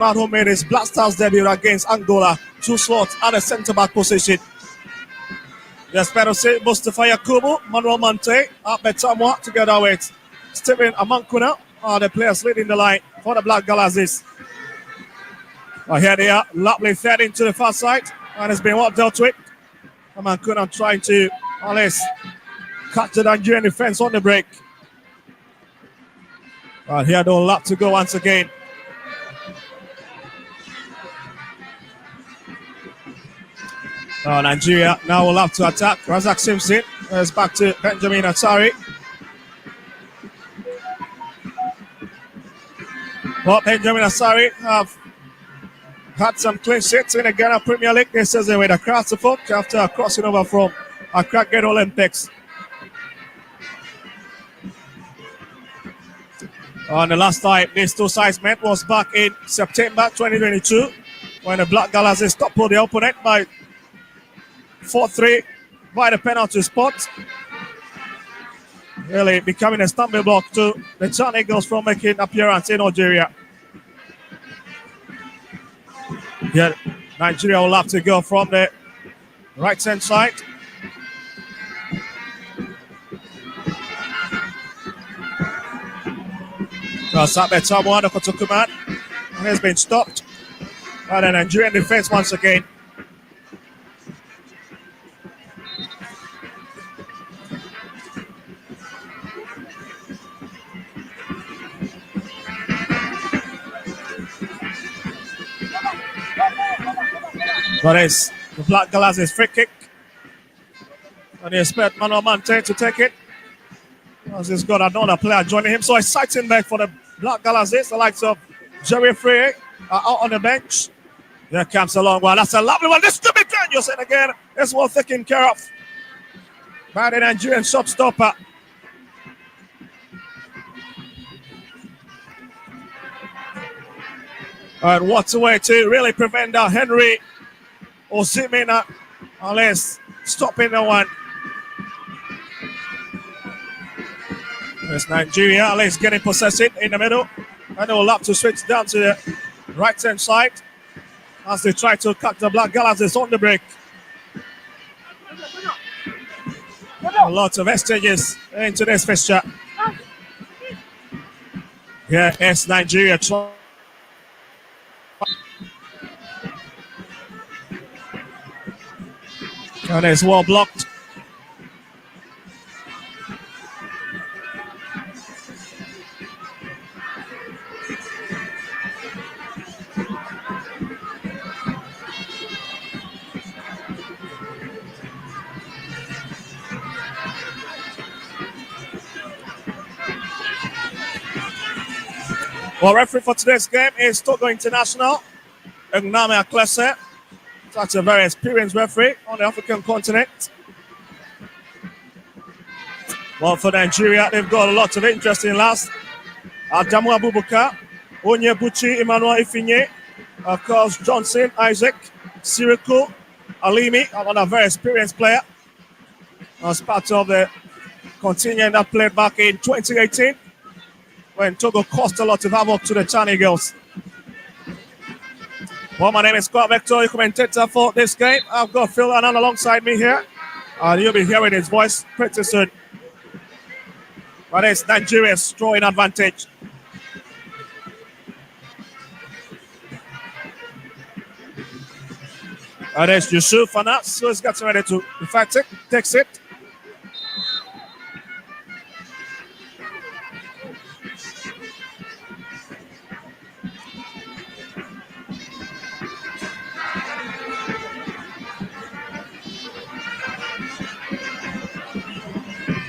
who made his Black Stars debut against Angola. 2 slots at the centre-back position. Desperosi, Mustafa Yakubu, Manuel Mante, Betamwa, together with Stephen Amankuna are the players leading the line for the Black Galazis. Here they are, lovely fed into the far side, and it's been well dealt with. Amankuna trying to, at least, catch the Nigerian defense on the break. And here, though, a lot to go once again. Nigeria now will have to attack. Razak Simpson is back to Benjamin Atari. Well, Benjamin Atari have had some clean sheets in the Ghana Premier League this season with across the folk after crossing over from Accra Gate Olympics. The last time these two sides met was back in September 2022 when the Black Galazis toppled the opponent by 4-3 by the penalty spot. Really becoming a stumbling block to the Chan Eagles from making appearance in Algeria. Here, Nigeria will have to go from the right-hand side. Sabe Tamuano Kotokuman has been stopped by the Nigerian defense once again. But it's the Black Galazis free kick. And they expect Manuel Mante to take it. As he's got another player joining him. So exciting back for the Black Galazis. The likes of Jerry Frey are out on the bench. Here comes a long one. That's a lovely one. This could be dangerous. And again, it's well taken care of by the Nigerian shot stopper. And what a way to really prevent that Henry Osimena, unless stopping the one. There's Nigeria, at least getting possession in the middle. And they will have to switch down to the right-hand side as they try to cut the Black Galazis on the break. A lot of exchanges into this fixture. Here is Nigeria trying. And it's well blocked. Well, referee for today's game is Togo International, Egname Aklese. Such a very experienced referee on the African continent. Well, for Nigeria, they've got a lot of interesting lads. Adamu Abubakar, Onyebuchi Emmanuel Ifinye, of course, Johnson, Isaac, Siriku, Alimi, another very experienced player. As part of the contingent that played back in 2018 when Togo caused a lot of havoc to the Chan Eagles. Well, my name is Scott Vector, your commentator for this game. I've got Phil Annan alongside me here. And you'll be hearing his voice pretty soon. But it's Nigeria's throwing advantage. And it's Yusuf Anas, who is getting ready to, in fact, takes it.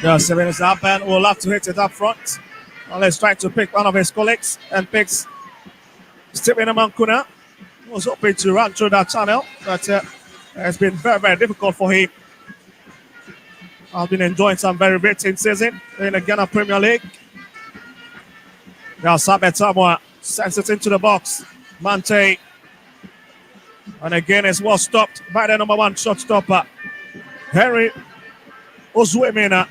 Yeah, 7 minutes up and will have to hit it up front. Let's try to pick one of his colleagues and picks Stephen Amankuna. He was hoping to run through that channel, but it's been very, very difficult for him. I've been enjoying some very rating season in the Ghana Premier League. Now Sabe Tamwa sends it into the box. Mante. And again, it's well stopped by the number 1 shot stopper, Henry Ozuemena.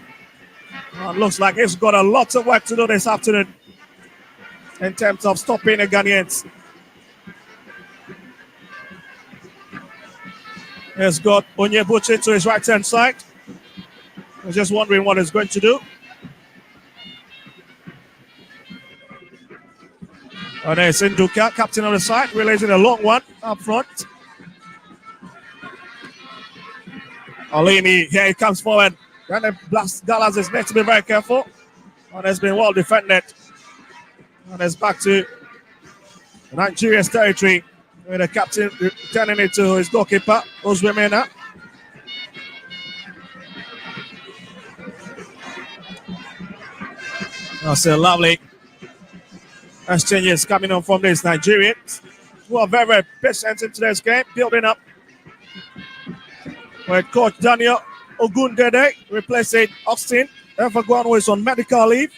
Looks like he's got a lot of work to do this afternoon in terms of stopping the Ghanaians. He's got Onyebuchi to his right-hand side. I'm just wondering what he's going to do. And there's Induka, captain of the side, releasing a long one up front. Alimi, here he comes forward. And the Black Galas is meant to be very careful. And has been well defended. And it's back to Nigeria's territory. With the captain turning it to his goalkeeper, Ozwemena. That's a lovely exchanges coming on from these Nigerians, who are very, very patient in today's game, building up. With coach Daniel Ogundede replacing Austin Evergwan, who is on medical leave.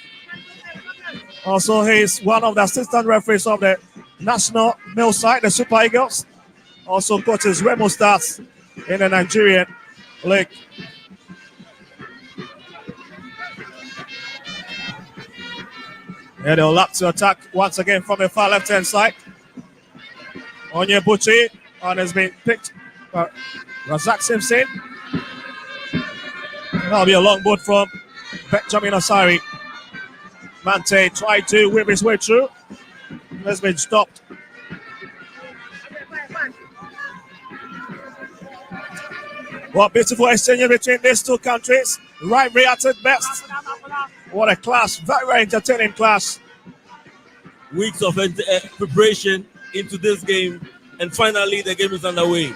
Also, he's one of the assistant referees of the national male side, the Super Eagles. Also coaches Remo Stars in the Nigerian league. And they'll lap to attack once again from the far left-hand side. Onyebuchi, and has been picked by Razak Simpson. That'll be a long boot from Benjamin Asari. Mante tried to whip his way through. Has been stopped. What beautiful exchange between these two countries. Rivalry at its best. What a clash. Very, very entertaining clash. Weeks of preparation into this game, and finally the game is underway.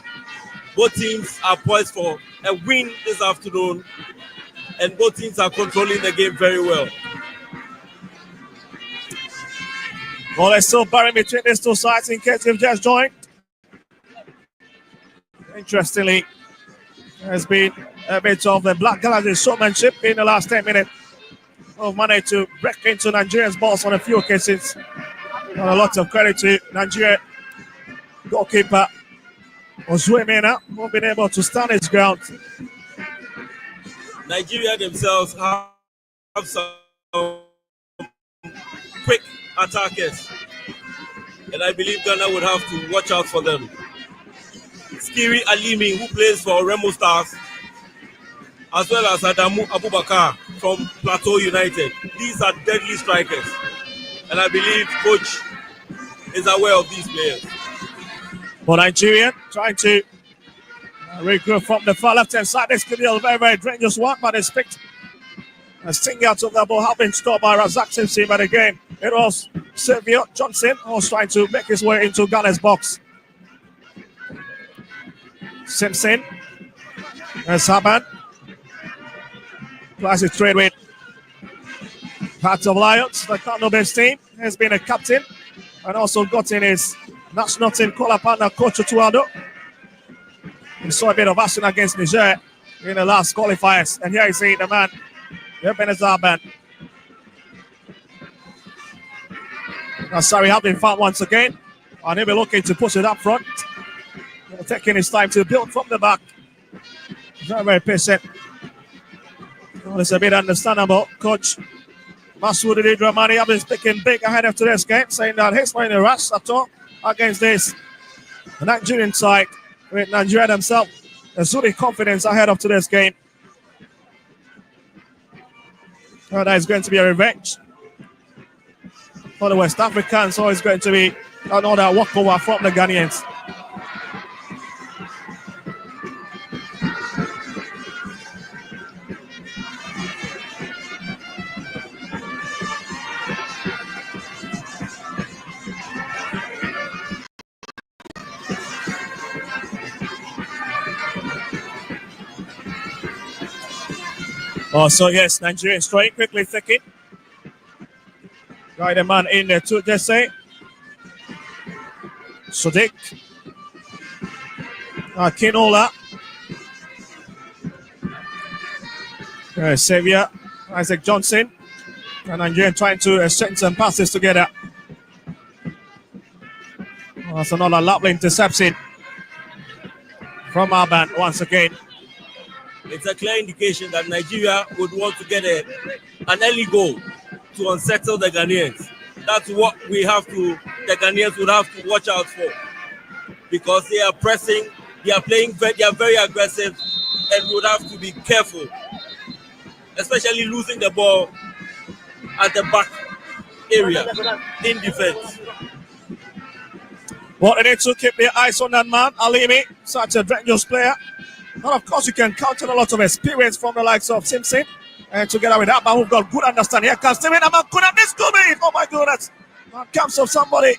Both teams are poised for a win this afternoon, and both teams are controlling the game very well. Well, there's still barring between these two sides in case you've just joined. Interestingly, there's been a bit of the Black Galas showmanship in the last 10 minutes of managed to break into Nigeria's balls on a few occasions. And a lot of credit to Nigeria goalkeeper Ozwemena, who have been able to stand his ground. Nigeria themselves have some quick attackers, and I believe Ghana would have to watch out for them. Skiri Alimi, who plays for Remo Stars, as well as Adamu Abubakar from Plateau United. These are deadly strikers, and I believe coach is aware of these players. For Nigeria, trying to regroup from the far left-hand side. This could be a very, very dangerous one, but it's picked a sting out of the ball, have been stopped by Razak Simpson. But again, it was Silvio Johnson who was trying to make his way into Ghana's box. Simpson, and Saban. Classic trade with Hearts of Lions, the Kano-based team, has been a captain and also got in his national team call-up partner, Coach Otuado. We saw a bit of action against Niger in the last qualifiers, and here you see the man, Ebenezer Ban. Sorry, have been found once again, and he'll be looking to push it up front. Taking his time to build from the back. Very, very patient. Well, it's a bit understandable. Coach Masudi Dramani have been speaking big ahead of today's game, saying that he's not in a rush at all against this Nigerian side. With Nigeria themselves, there's really confidence ahead of today's game. Oh, that is going to be a revenge for the West Africans, so it's going to be another walkover from the Ghanaians. Oh, so yes, Nigerian straight, quickly thinking. Right, a man in there to Jesse. Sadiq. Kinola. Xavier. Isaac Johnson. And Nigerian trying to exchange some passes together. Oh, that's another lovely interception from Arban once again. It's a clear indication that Nigeria would want to get an early goal to unsettle the Ghanaians. That's what the Ghanaians would have to watch out for, because they are pressing They are they are very aggressive, and we would have to be careful, especially losing the ball at the back area in defense. Well, they need to keep their eyes on that man, Alimi, such a dangerous player. And of course, you can count on a lot of experience from the likes of Simpson. And together with that man who've got good understanding. Here comes Steven, man could have this coming. Oh my goodness. Man comes of somebody.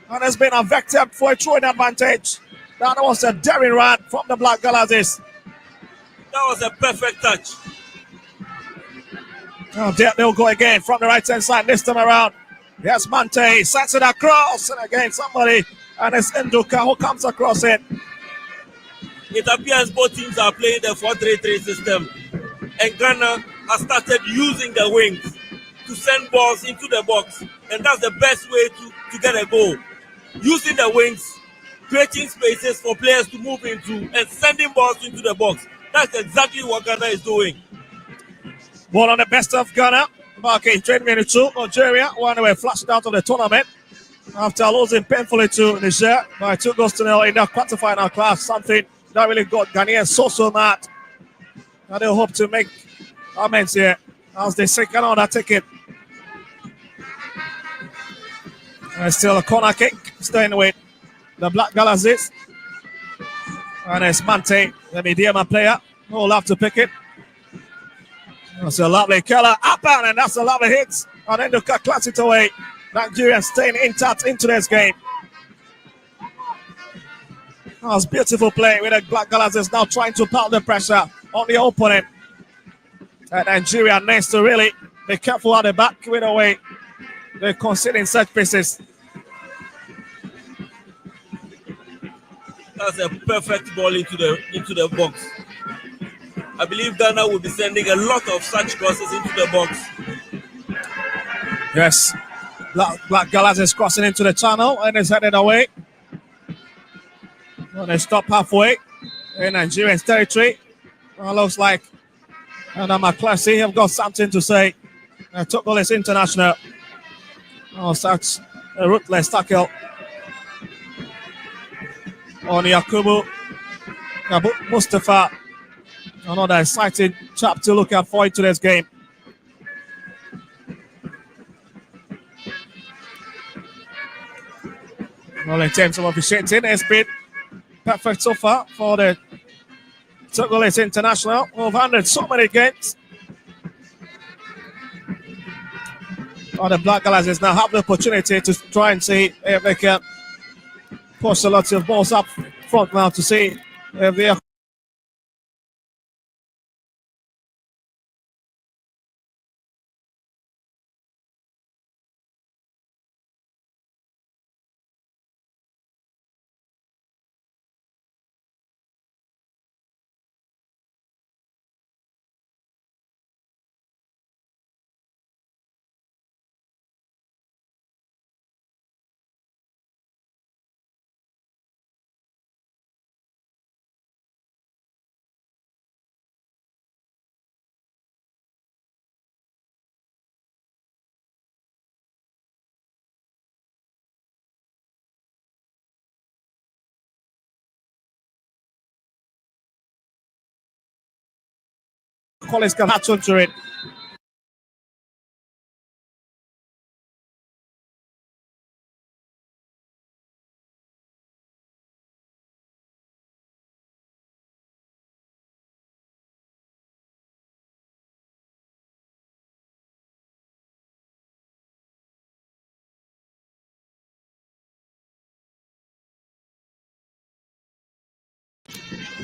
And has been a vector for a throwing advantage. That was a daring run from the Black Galazes. That was a perfect touch. Oh, there they'll go again from the right-hand side this time around. Yes, Mante sets it across. And again, somebody. And it's Nduka who comes across it. It appears both teams are playing the 4-3-3 system. And Ghana has started using the wings to send balls into the box. And that's the best way to get a goal. Using the wings, creating spaces for players to move into and sending balls into the box. That's exactly what Ghana is doing. One on the best of Ghana. Back in 2022, Nigeria, one were flushed out of the tournament after losing painfully to Niger by 2-0 in the quarterfinal class. Something that really got Ghanaians so mad. And they'll hope to make amends here as they second on that ticket. And still a corner kick, staying with the Black Galazes. And it's Mante, the Mediama player, who will have to pick it. That's a lovely color up and that's a lovely hit. And then the class it away. Nigeria staying intact into this game. That was beautiful play with the Black Galazes now trying to pile the pressure on the opponent. And Nigeria needs to really be careful at the back with the way they're conceding such pieces. That's a perfect ball into the box. I believe Ghana will be sending a lot of such crosses into the box. Yes. Black Galazes is crossing into the channel and is headed away. And they stop halfway in Nigerian territory. Well, looks like McClassy have got something to say. Togolese international. Oh, such a ruthless tackle on Yakubu Mustafa. Another exciting chap to look out for into this game. Well, in terms of officiating, it's been perfect so far for the Togolese international, who've handled so many games. Oh, the Black Galazes now have the opportunity to try and see if they can push a lot of balls up front now to see if they are Collins can hatch onto it.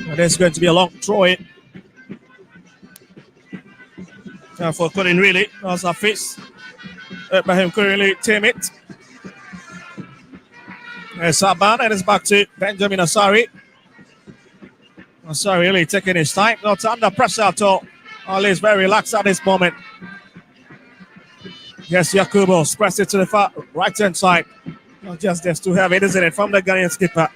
And it's going to be a long throw in. For couldn't really, as a face. Ibrahim couldn't really tame it. There's Saban and it's back to Benjamin Asari. Asari really taking his time, not under pressure at all. Ali is very relaxed at this moment. Yes, Yakubu pressed it to the far right hand side. Not just too heavy, isn't it, from the Ghanaian skipper.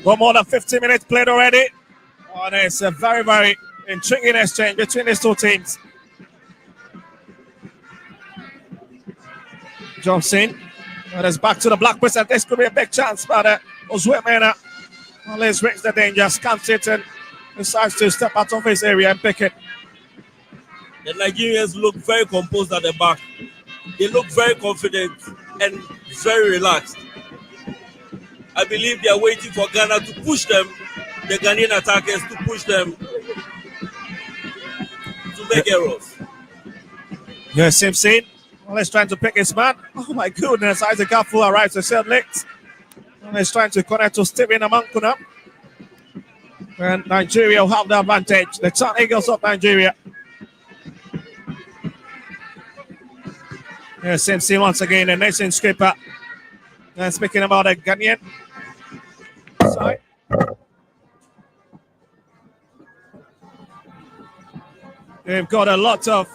Got more than 15 minutes played already. Oh, and it's a very, very intriguing exchange between these two teams. Jumps in. And it's back to the black person. This could be a big chance, but Ozwemena always brings the danger, scans it and decides to step out of his area and pick it. The Nigerians look very composed at the back. They look very confident and very relaxed. I believe they are waiting for Ghana to push them, the Ghanaian attackers to push them to make errors. Yes, Simpson. Well, he's trying to pick his man. Oh my goodness, Isaac Afu arrives to serve late. And he's trying to connect to Stephen Amankuna. And Nigeria will have the advantage. The Tan Eagles of Nigeria. Yes, Simpson once again, the nation skipper. And speaking about the Ghanaian side. They've got a lot of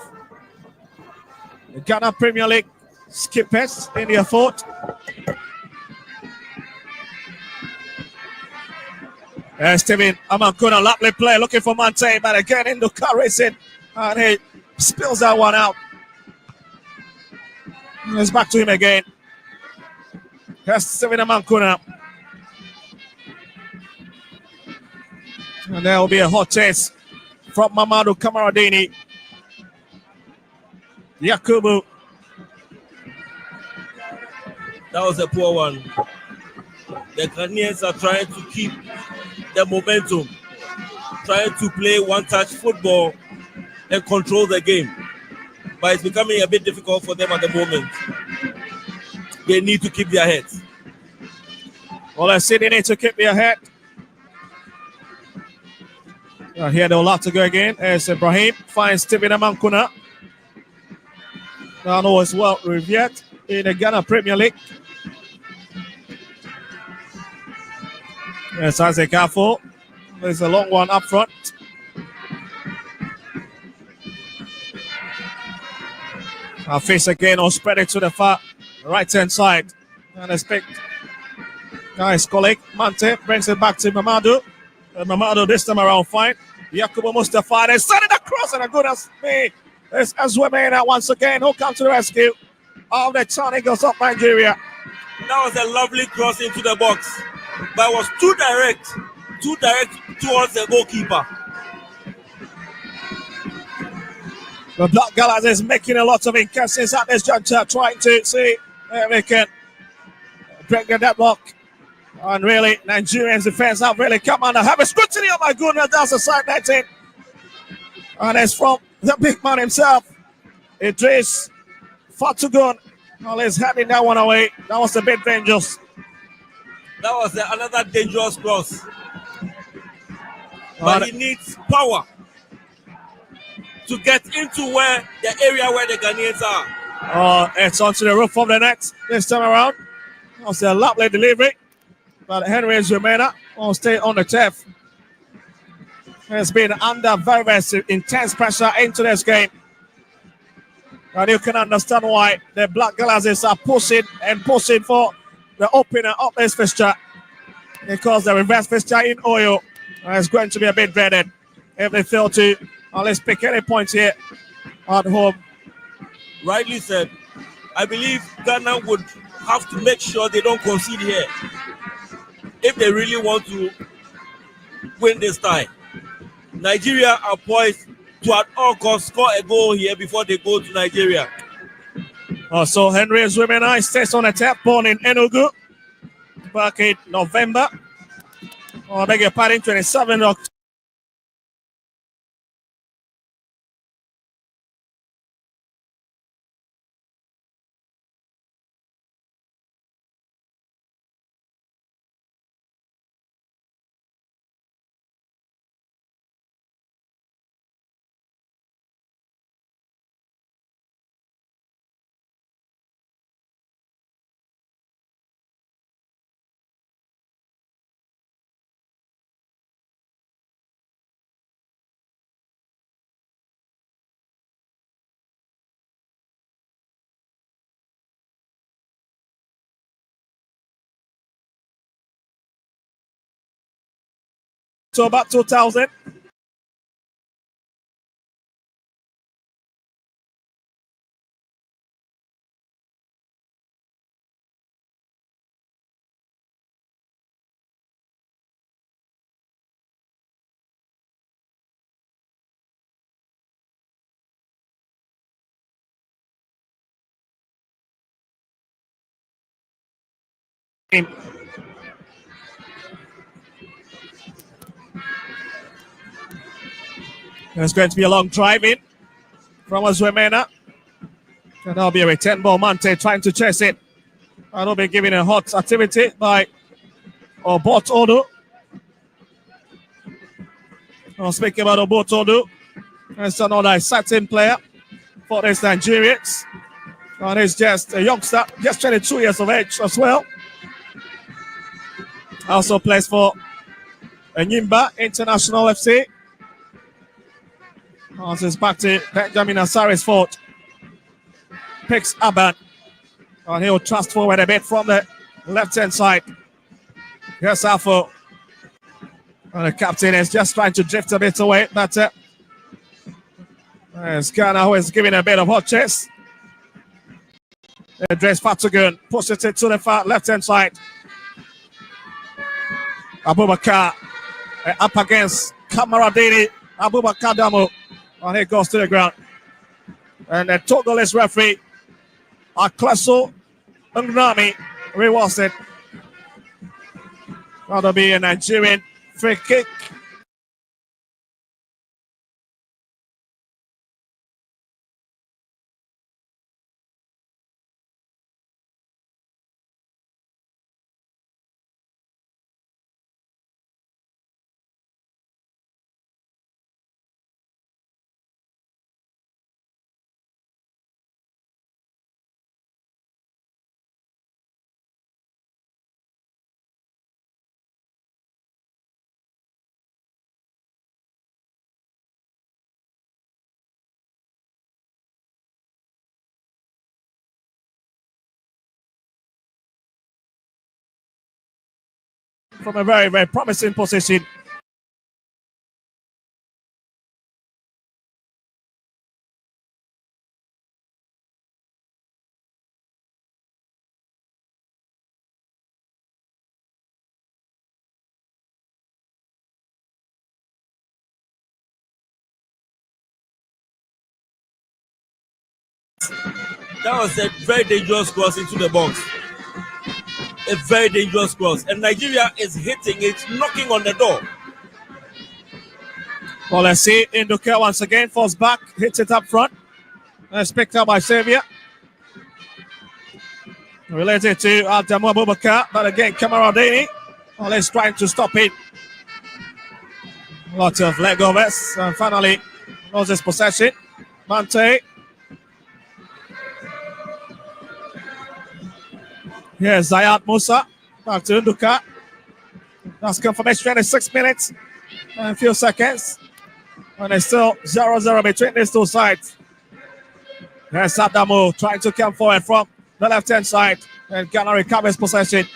Ghana Premier League skippers in their fort. Stephen Amankuna, lovely play, looking for Mante, but again Induka racing, and he spills that one out. It's back to him again. Here's Stephen Amankuna. And there will be a hot chase from Mamadou Kamaradini. Yakubu. That was a poor one. The Ghanaians are trying to keep the momentum, trying to play one-touch football and control the game. But it's becoming a bit difficult for them at the moment. They need to keep their heads. Well, I see they need to keep their head. Here they'll have to go again as Ibrahim finds Stephen Amankuna. Now as well Rivière in the Ghana Premier League. Yes, Isaac Afo. There's a long one up front. Our face again, or spread it to the far right-hand side. And expect nice colleague Mante brings it back to Mamadou. Mamadou this time around fine. Yakubu Mustafa, they send it across, and a goodness me. It's Azwemena once again who comes to the rescue of the Tan Eagles of Nigeria. That was a lovely cross into the box, but it was too direct towards the goalkeeper. The Black Gallas is making a lot of incasses at this juncture, trying to see if they can break the deadlock. And really, Nigerians defense have really come under heavy scrutiny. Oh my goodness, that's a side netting. And it's from the big man himself, Idris Fatugun. Well, he's heading that one away. That was a bit dangerous. That was another dangerous cross. But he needs power to get into the area where the Ghanaians are. It's onto the roof of the net this time around. That was a lovely delivery. But Henry Zumena will stay on the turf. Has been under very, very intense pressure into this game. And you can understand why the Black Glasses are pushing for the opener of this fixture. Because the reverse fixture in Oyo is going to be a bit dreaded if they fail to at least pick any points here at home. Rightly said. I believe Ghana would have to make sure they don't concede here if they really want to win this tie. Nigeria are poised to at all costs score a goal here before they go to Nigeria. So Henry Zwemena stays on a tap, born in Enugu back in November. I beg your pardon, 27 October. So about 2000. And it's going to be a long drive in from Azwemena. And that'll be a return ball. Mante trying to chase it. That'll be given a hot activity by Obot Odo. I'm speaking about Obot Odo. That's another exciting player for these Nigerians. And he's just a youngster, just 22 years of age as well. Also plays for Enyimba International FC. Also is back to Benjamin Asari's fault. Picks Aban. And he'll thrust forward a bit from the left-hand side. Here's Alfo. And the captain is just trying to drift a bit away. But it's Ghana who is giving a bit of hot chase. Andres Fatogun pushes it to the far left-hand side. Abubakar up against Kamaradini. Abubakar Damo. And he goes to the ground. And the Togolese referee, Aklaso Ngnami, rewards it. That'll be a Nigerian free kick. From a very, very promising position. That was a very dangerous cross into the box. A very dangerous cross. And Nigeria is hitting it, knocking on the door. Well, let's see. Induka once again falls back, hits it up front. And it's picked up by Xavier. Related to Adamu Abubakar. But again, Kamaradini. Well, he's trying to stop it. Lots of leg overs. And finally, loses possession. Mante. Here's Zayat Musa. Back to Induka. That's confirmation 26 minutes and a few seconds. And it's still 0-0 between these two sides. Here's Adamu trying to come forward from the left-hand side. And Ghana recovers possession.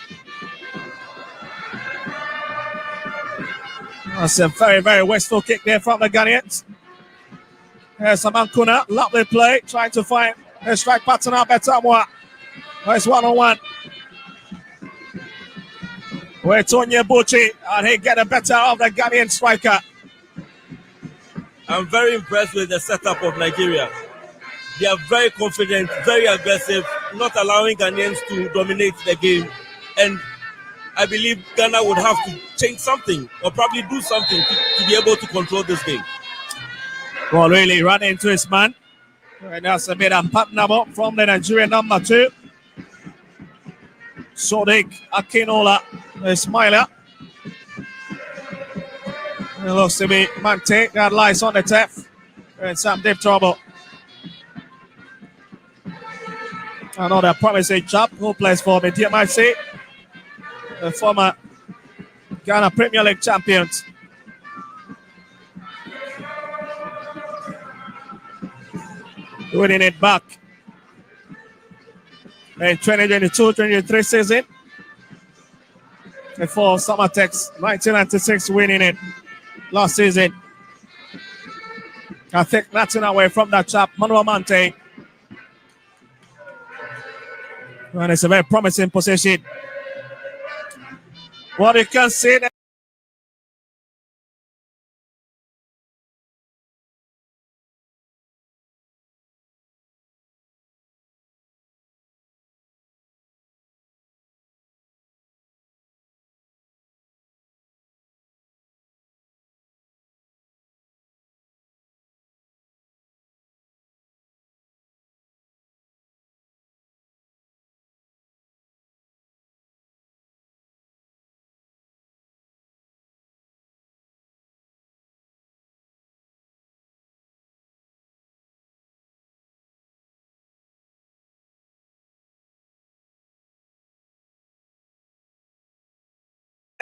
That's a very, very wasteful kick there from the Ghanaians. Here's Amankuna. Lovely play. Trying to find a strike partner. Betamwa. It's one-on-one. With Tonya Buchi. And he get a better of the Ghanaian striker. I'm very impressed with the setup of Nigeria. They are very confident, very aggressive, not allowing Ghanaians to dominate the game. And I believe Ghana would have to change something or probably do something to be able to control this game. Well, really run into his man. And that's a bit unpatternable from the Nigerian number 2. Sodiq Akinola, the smiler. It looks to be Mante that lies on the tap. In some deep trouble. Another promising chap who plays for the DMIC, the former Ghana Premier League champions. Winning it back in 2022-2023 season. Before Summertex 1996 winning it last season. I think nothing away from that chap, Manuel Mante. And it's a very promising position. What you can see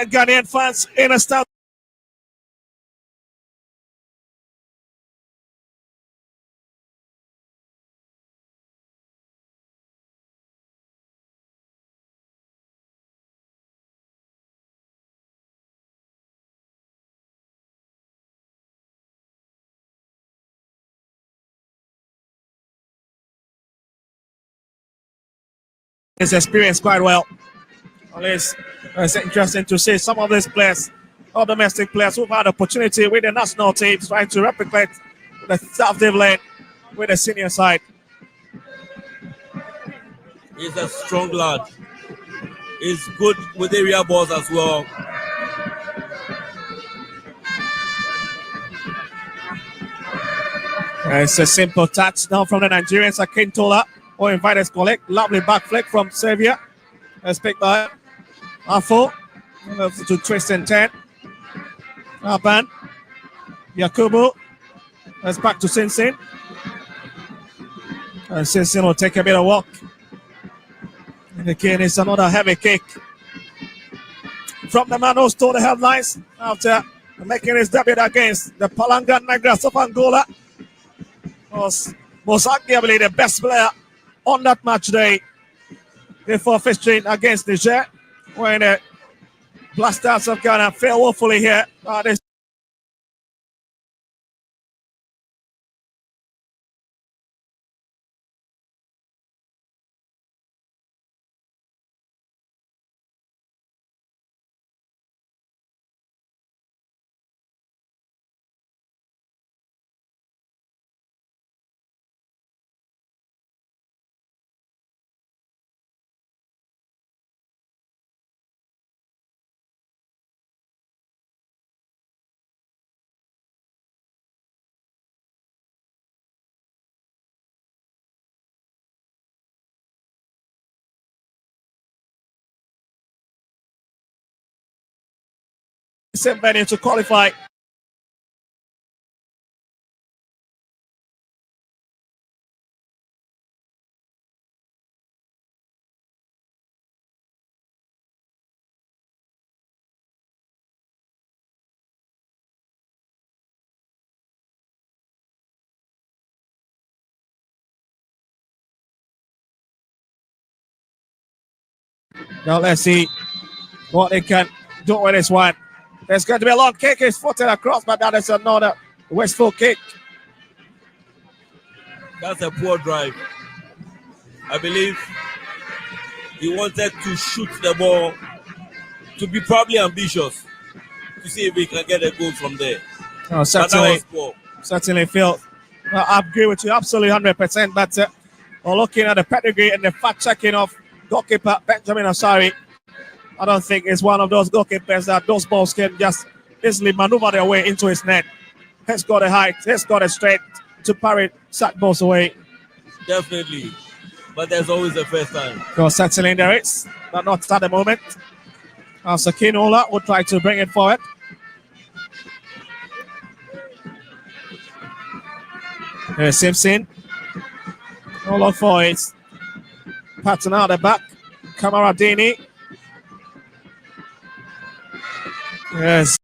Ghanaian fans in a stand. His experience quite well. Always it's interesting to see some of these players, all domestic players who've had opportunity with the national teams trying to replicate the stuff they've learned with the senior side. He's a strong lad. He's good with area balls as well. It's a simple touch now from the Nigerians. Akintola, who invited his colleague. Lovely back flick from Xavier. Let's pick that. Afo to twist and turn. Aban. Yakubu. Let's back to Sinsin. And Sinsin will take a bit of walk. And again, it's another heavy kick from the man who stole the headlines after making his debut against the Palanga Negras of Angola. Was arguably the best player on that match day before featuring against Niger, when the Blasters of Ghana failed woefully here. This same venue to qualify. Now let's see what they can do with this one. There's going to be a long kick. It's footed across, but that is another wasteful kick. That's a poor drive. I believe he wanted to shoot the ball, to be probably ambitious, to see if he can get a goal from there. Oh, certainly feel. I agree with you absolutely 100%. But looking at the pedigree and the fact checking of goalkeeper Benjamin Asari, I don't think it's one of those goalkeepers that those balls can just easily maneuver their way into his net. He's got the height, he's got the strength to parry such balls away. Definitely. But there's always a first time. Because certainly there is, but not at the moment. Sakinola will try to bring it forward. Here's Simpson. No look for it. Pattern out the back. Kamaradini. Yes.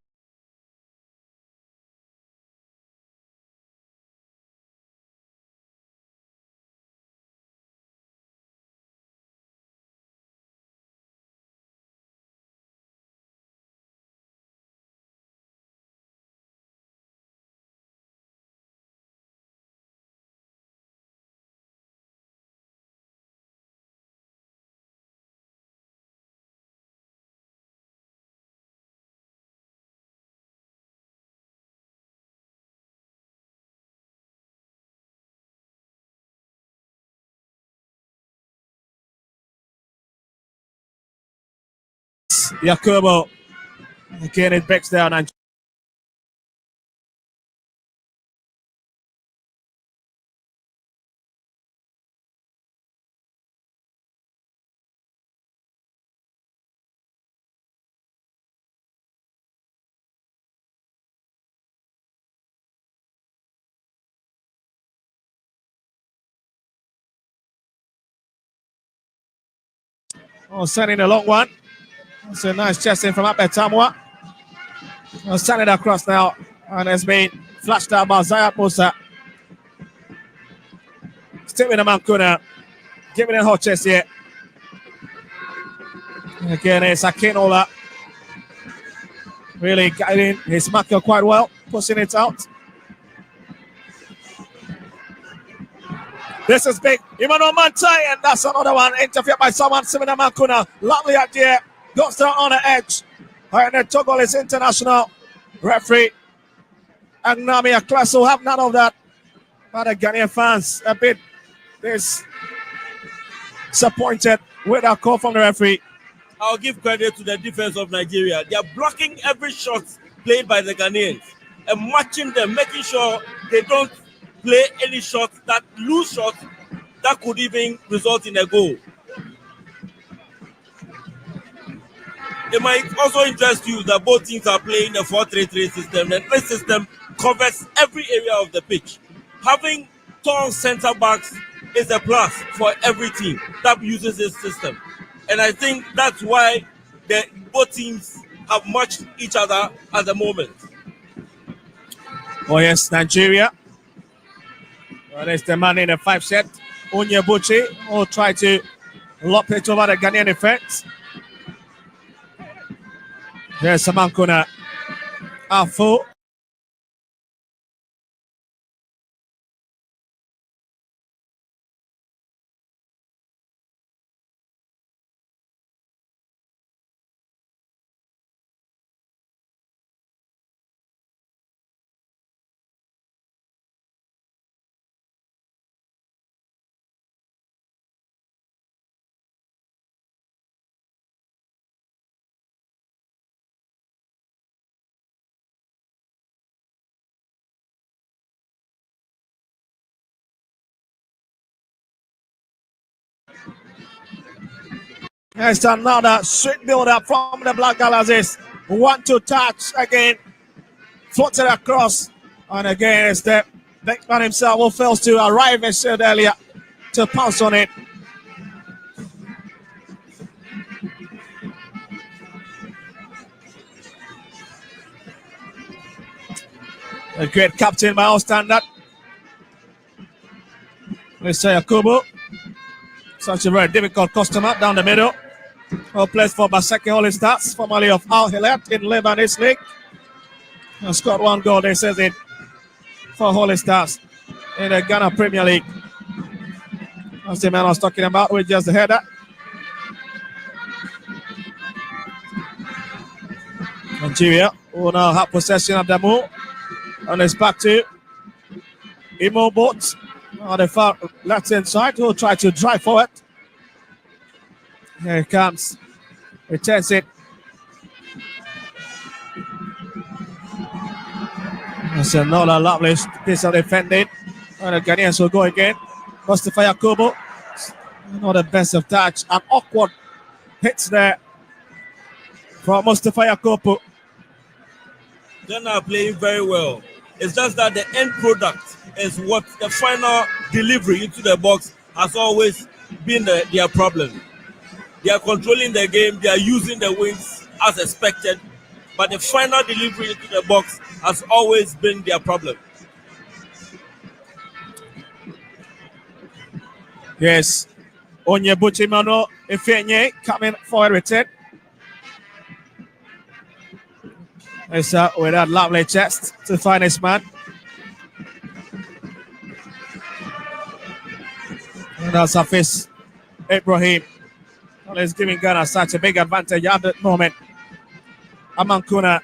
Yakubu. Again, it breaks down and sending a long one. It's a nice chest in from Abed Tamwa. Sending it across now. And it's been flashed out by Zayat Musa. Still with the Mankuna. Giving it a hot chest here. Again, it's Akinola. Really guiding his marker quite well. Pushing it out. This is big. Emmanuel Mantai, and that's another one. Interfered by someone. Simina Mankuna. Lovely idea. Goes down on the edge. And the Togolese international referee Agnami Aklaso have none of that. But the Ghanaian fans a bit disappointed with that call from the referee. I'll give credit to the defense of Nigeria. They are blocking every shot played by the Ghanaians and matching them, making sure they don't play any shots that lose shots that could even result in a goal. It might also interest you that both teams are playing the 4-3-3 system, and this system covers every area of the pitch. Having tall centre backs is a plus for every team that uses this system. And I think that's why both teams have matched each other at the moment. Oh yes, Nigeria. Well, it's the man in the 5 set. Onyebuchi will try to lob it over the Ghanaian defense. There's Samankuna. Afu. There's another sweet build up from the Black Galaxies. 1-2 touch again. Floated across. And again, it's the big man himself who fails to arrive, as said earlier, to pounce on it. A great captain by our standard. Mr. Yakubu. Such a very difficult customer down the middle. Who plays for Baseke Holy Stars, formerly of Al Hilal in Lebanese League. And scored 1 goal this season for Holy Stars in the Ghana Premier League. That's the man I was talking about with just the header. Nigeria will now have possession of the move. And it's back to Imo Boat on the far left hand side. Who will try to drive forward. Here it comes. Returns it. That's another lovely piece of defending. And the Ghanaians will go again. Mustafa Yakubu. Not the best of touch. An awkward hits there from Mustafa Yakubu. Ghana are playing very well. It's just that the end product is what the final delivery into the box has always been their problem. They are controlling the game, they are using the wings as expected, but the final delivery into the box has always been their problem. Yes. Onyebuchi Mano Ifenye coming forward with it. It's with that lovely chest to find his man. And that's Hafiz Ibrahim. Well, he's giving Ghana such a big advantage at the moment. Amankuna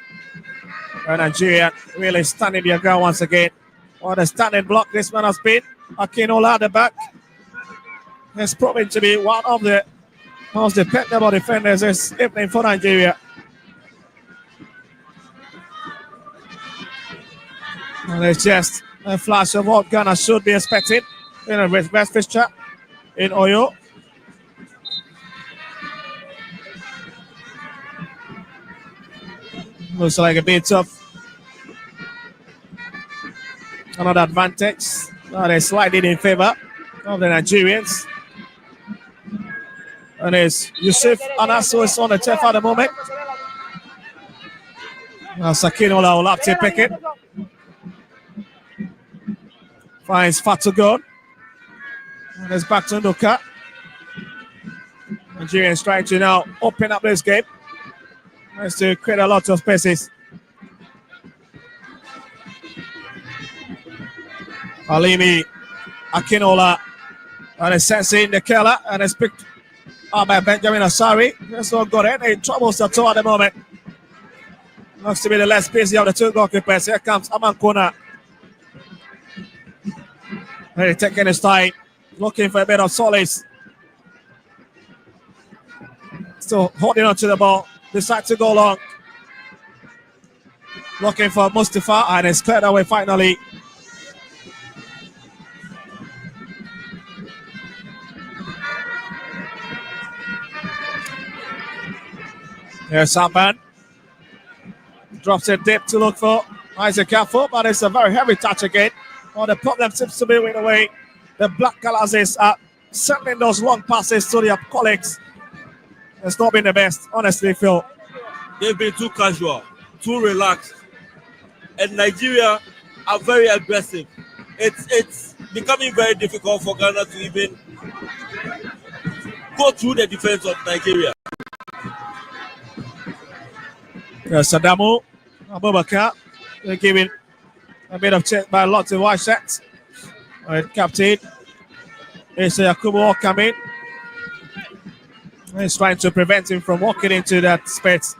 and Nigeria really standing their ground once again. What a standing block this man has been. Akinola at the back. He's proven to be one of the most dependable defenders this evening for Nigeria. And it's just a flash of what Ghana should be expecting in a reverse fixture in Oyo. Looks like a bit of another advantage. That is slightly in favor of the Nigerians. And it's Yusuf Anaso is on the turf at the moment. Now Sakinola will have to pick it. Finds Fatugon. And it's back to Nuka. Nigerians trying to now open up this game. Nice to create a lot of spaces. Alimi Akinola. And it's sensing the killer. And it's picked up by Benjamin Asari. That's not got any troubles at all at the moment. Looks to be the less busy of the two goalkeepers. Here comes Amankona. Really taking his time. Looking for a bit of solace. Still holding on to the ball. Decides to go long. Looking for Mustafa. And it's cleared away finally. Here's Samban. Drops it deep to look for Isaac Caffo, but it's a very heavy touch again. Well, the problem seems to be with the way the Black Galazes are sending those long passes to their colleagues. It's not been the best, honestly, Phil. They've been too casual, too relaxed. And Nigeria are very aggressive. It's becoming very difficult for Ghana to even go through the defense of Nigeria. Sadamu Abubakar giving a bit of check by lots of wide sets. Captain is Yakubu coming. He's trying to prevent him from walking into that space.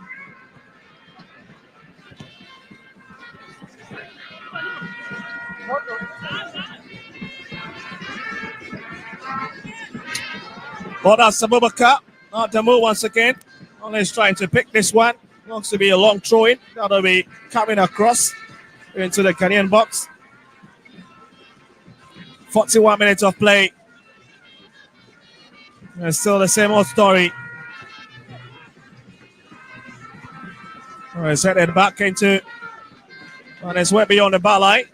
Well, that's Abubakar. Adamu once again. Only is trying to pick this one. Looks to be a long throw-in. That'll be coming across into the Ghanaian box. 41 minutes of play. And still the same old story. It's headed back into, and it's way beyond the bar line.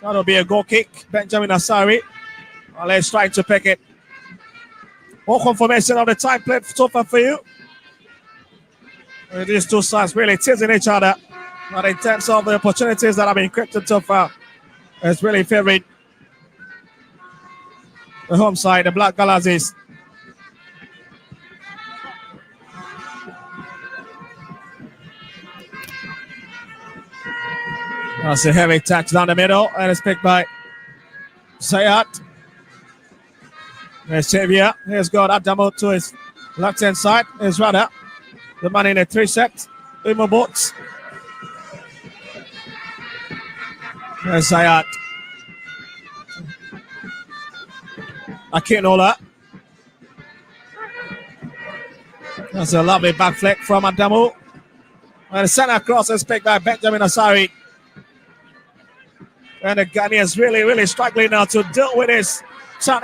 That'll be a goal kick. Benjamin Asari. Let's try to pick it. More confirmation of the time played so far for you. These two sides really teasing each other. But in terms of the opportunities that have been created so far, it's really favoring the home side, the Black Galazes. That's a heavy touch down the middle, and it's picked by Sayat. There's Xavier. Here's got Adamo to his left-hand side. Here's Rada. The man in the 3 set. Umo Boats. There's Sayat. Akinola. That's a lovely back flick from Adamo. And the center cross is picked by Benjamin Asari. And the Ghanaians really struggling now to deal with this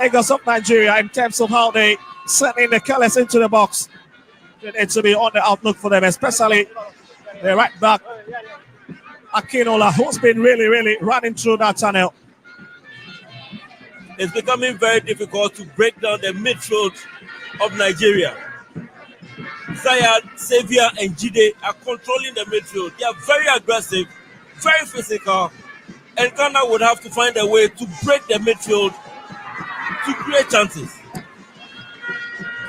Eagles of Nigeria in terms of how they send in the colours into the box. It needs to be on the outlook for them, especially the right back, Akinola, who's been really running through that channel. It's becoming very difficult to break down the midfield of Nigeria. Zayad, Xavier, and Jide are controlling the midfield. They are very aggressive, very physical, and Ghana would have to find a way to break the midfield to create chances.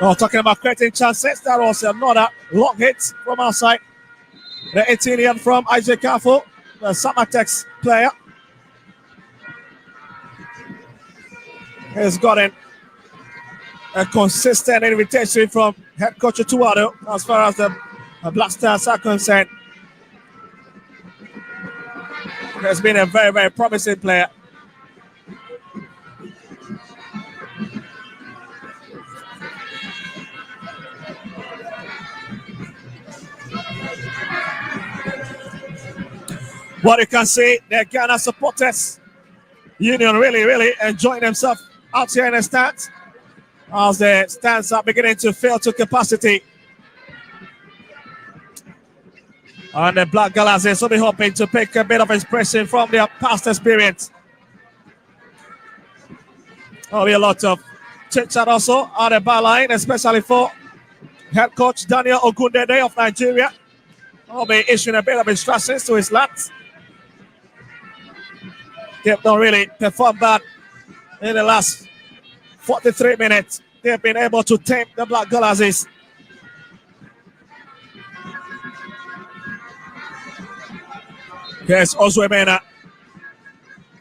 Oh, talking about creating chances, that was another long hit from outside. The 18-year from Isaac Caffo, the Samatex player. Has gotten a consistent invitation from head coach Tuado as far as the Black Stars are concerned. Has been a very promising player. What you can see, the Ghana supporters union really enjoying themselves out here in the stands as the stands are beginning to fill to capacity. And the Black Galazes will be hoping to pick a bit of inspiration from their past experience. There'll be a lot of chit-chat also on the bar line, especially for Head coach Daniel Ogundede of Nigeria will be issuing a bit of instructions to his lads. They've not really performed bad in the last 43 minutes. They've been able to tame the Black Galaxies. Here's Oswemena.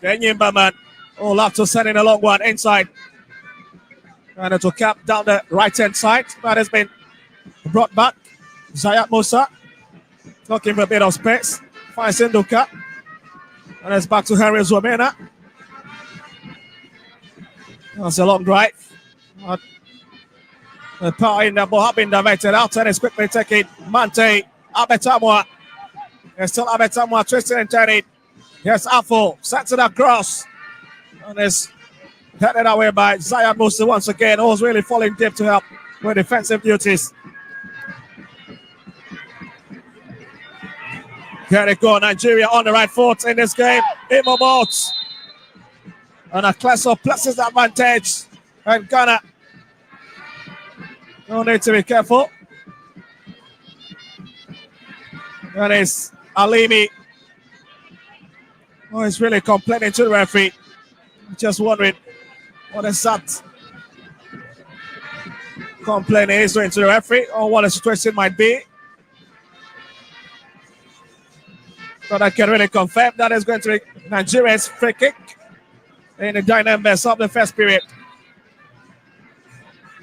Kenyimbaman. Oh, love to send in a long one inside. And to cap down the right-hand side. That has been brought back. Zayat Musa. Looking for a bit of space. Finds Sinduka. And it's back to Henry Oswemena. That's a long drive. The power in the ball have been diverted out, and it's quickly taking Mante Abetamwa. There's still Abetamwa twisting and turning. Here's Afo, sets it across. And it's headed away by Zayat Musa once again, who's really falling deep to help with defensive duties. Here they go, Nigeria on the right foot in this game. Immobile. And a class of places advantage. And Ghana. No need to be careful. And it's Alimi. Oh, he's really complaining to the referee. Just wondering what is that complaining is doing to the referee or what the situation might be. But I can really confirm that is going to be Nigeria's free kick in the dynamics of the first period.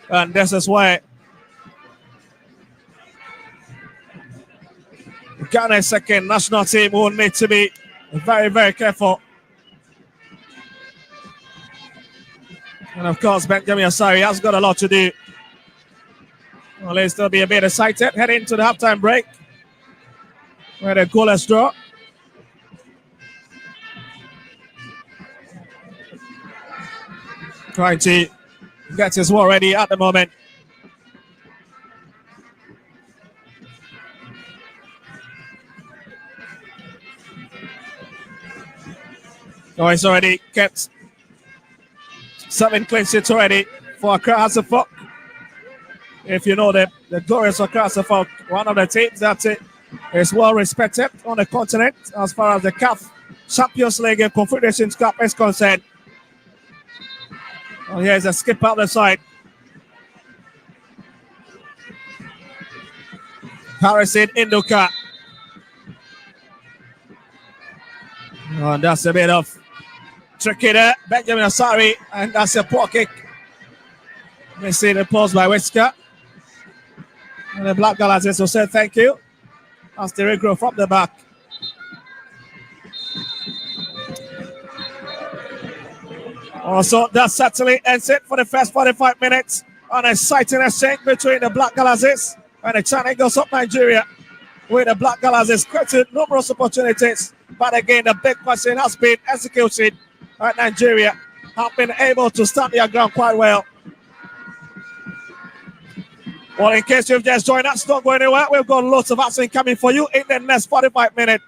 And this is why Ghana's second national team will need to be very, very careful. And of course, Benjamin Asari has got a lot to do. Well, he'll still be a bit excited heading into the halftime break. Where the goalless draw. Trying to get his war ready at the moment. Oh, he's already kept 7 clean sheets already for Accra Hasselhoff. If you know the glorious Accra Hasselhoff, one of the teams that is well respected on the continent as far as the CAF Champions League and Confederations Cup is concerned. Oh, here's a skip out the side. Harrison Induka. Oh, that's a bit of tricky there. Benjamin Asari, and that's a poor kick. Missing the post by Wesker. And the Black Galaxies will say thank you as they regrow from the back. Also, that certainly ends it for the first 45 minutes. An exciting exchange between the Black Galaxies and the China Eagles of Nigeria, with the Black Galaxies created numerous opportunities. But again, the big question has been executed. And Nigeria have been able to stand their ground quite well. Well, in case you've just joined us, don't go anywhere. We've got lots of action coming for you in the next 45 minutes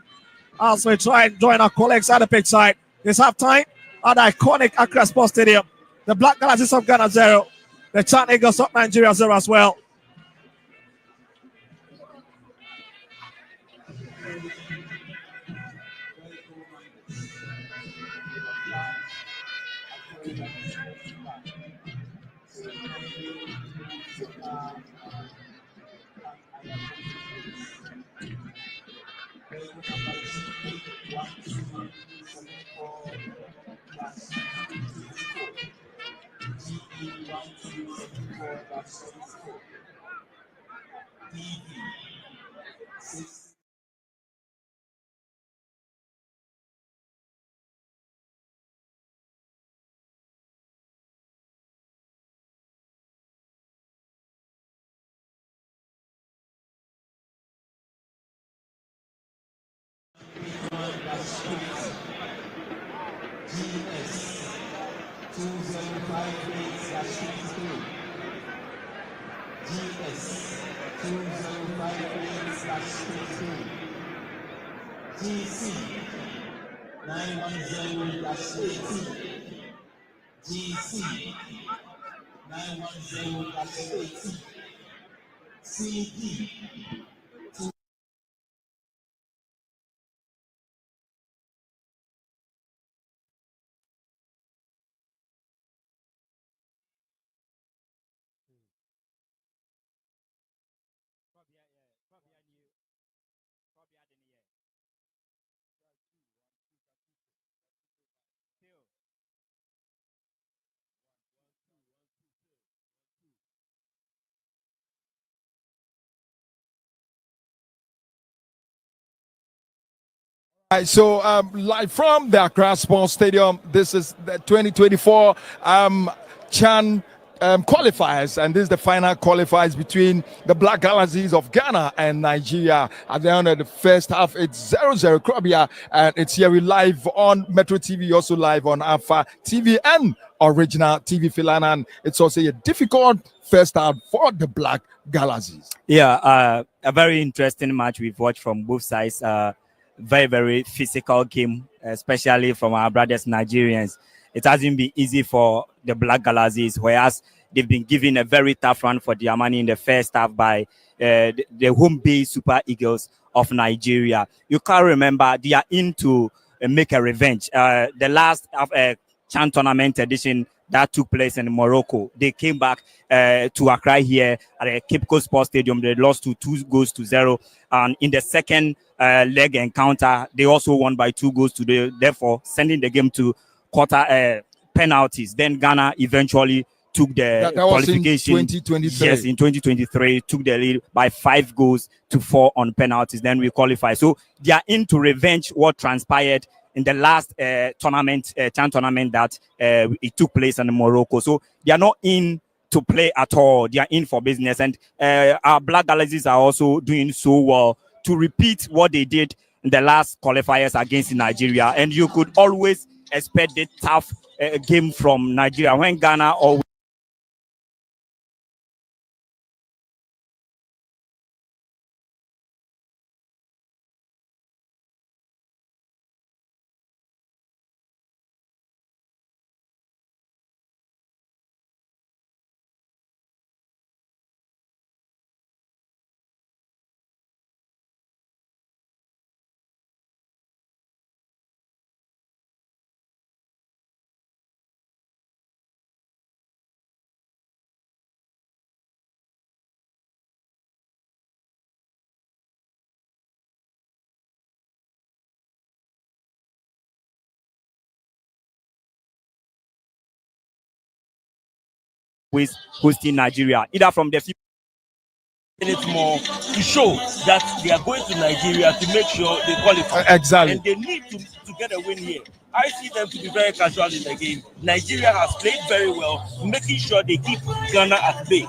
as we try and join our colleagues at the pitch side. It's halftime at the iconic Accra Sports Stadium. The Black Galaxies of Ghana 0, the China Eagles of Nigeria 0 as well. Right, so live from the Accra Sports Stadium, this is the 2024 Chan qualifiers, and this is the final qualifiers between the Black Galaxies of Ghana and Nigeria. At the end of the first half, it's 0-0 Krobia, and it's here we live on Metro TV, also live on Alpha TV and Original TV Filanan. It's also a difficult first half for the Black Galaxies. Yeah, a very interesting match we've watched from both sides. Very, very physical game, especially from our brothers Nigerians. It hasn't been easy for the Black Galaxies, whereas they've been given a very tough run for their money in the first half by the home-based Super Eagles of Nigeria. You can't remember, they are in to make a revenge. The last Chan tournament edition that took place in Morocco, they came back to Accra here at the Cape Coast Sports Stadium. They lost to 2-0, and in the second leg encounter, they also won by 2-0, therefore sending the game to quarter penalties. Then Ghana eventually took the that qualification. Was in 2023. Yes, in 2023, took the lead by 5-4 on penalties. Then we qualify. So they are into revenge what transpired in the last tournament, Chan tournament that it took place in Morocco. So they are not in to play at all. They are in for business. And our Black Galaxies are also doing so well to repeat what they did in the last qualifiers against Nigeria. And you could always expect the tough game from Nigeria when Ghana always hosting Nigeria, either from the minutes more to show that they are going to Nigeria to make sure they qualify. Exactly. And they need to get a win here. I see them to be very casual in the game. Nigeria has played very well, making sure they keep Ghana at bay.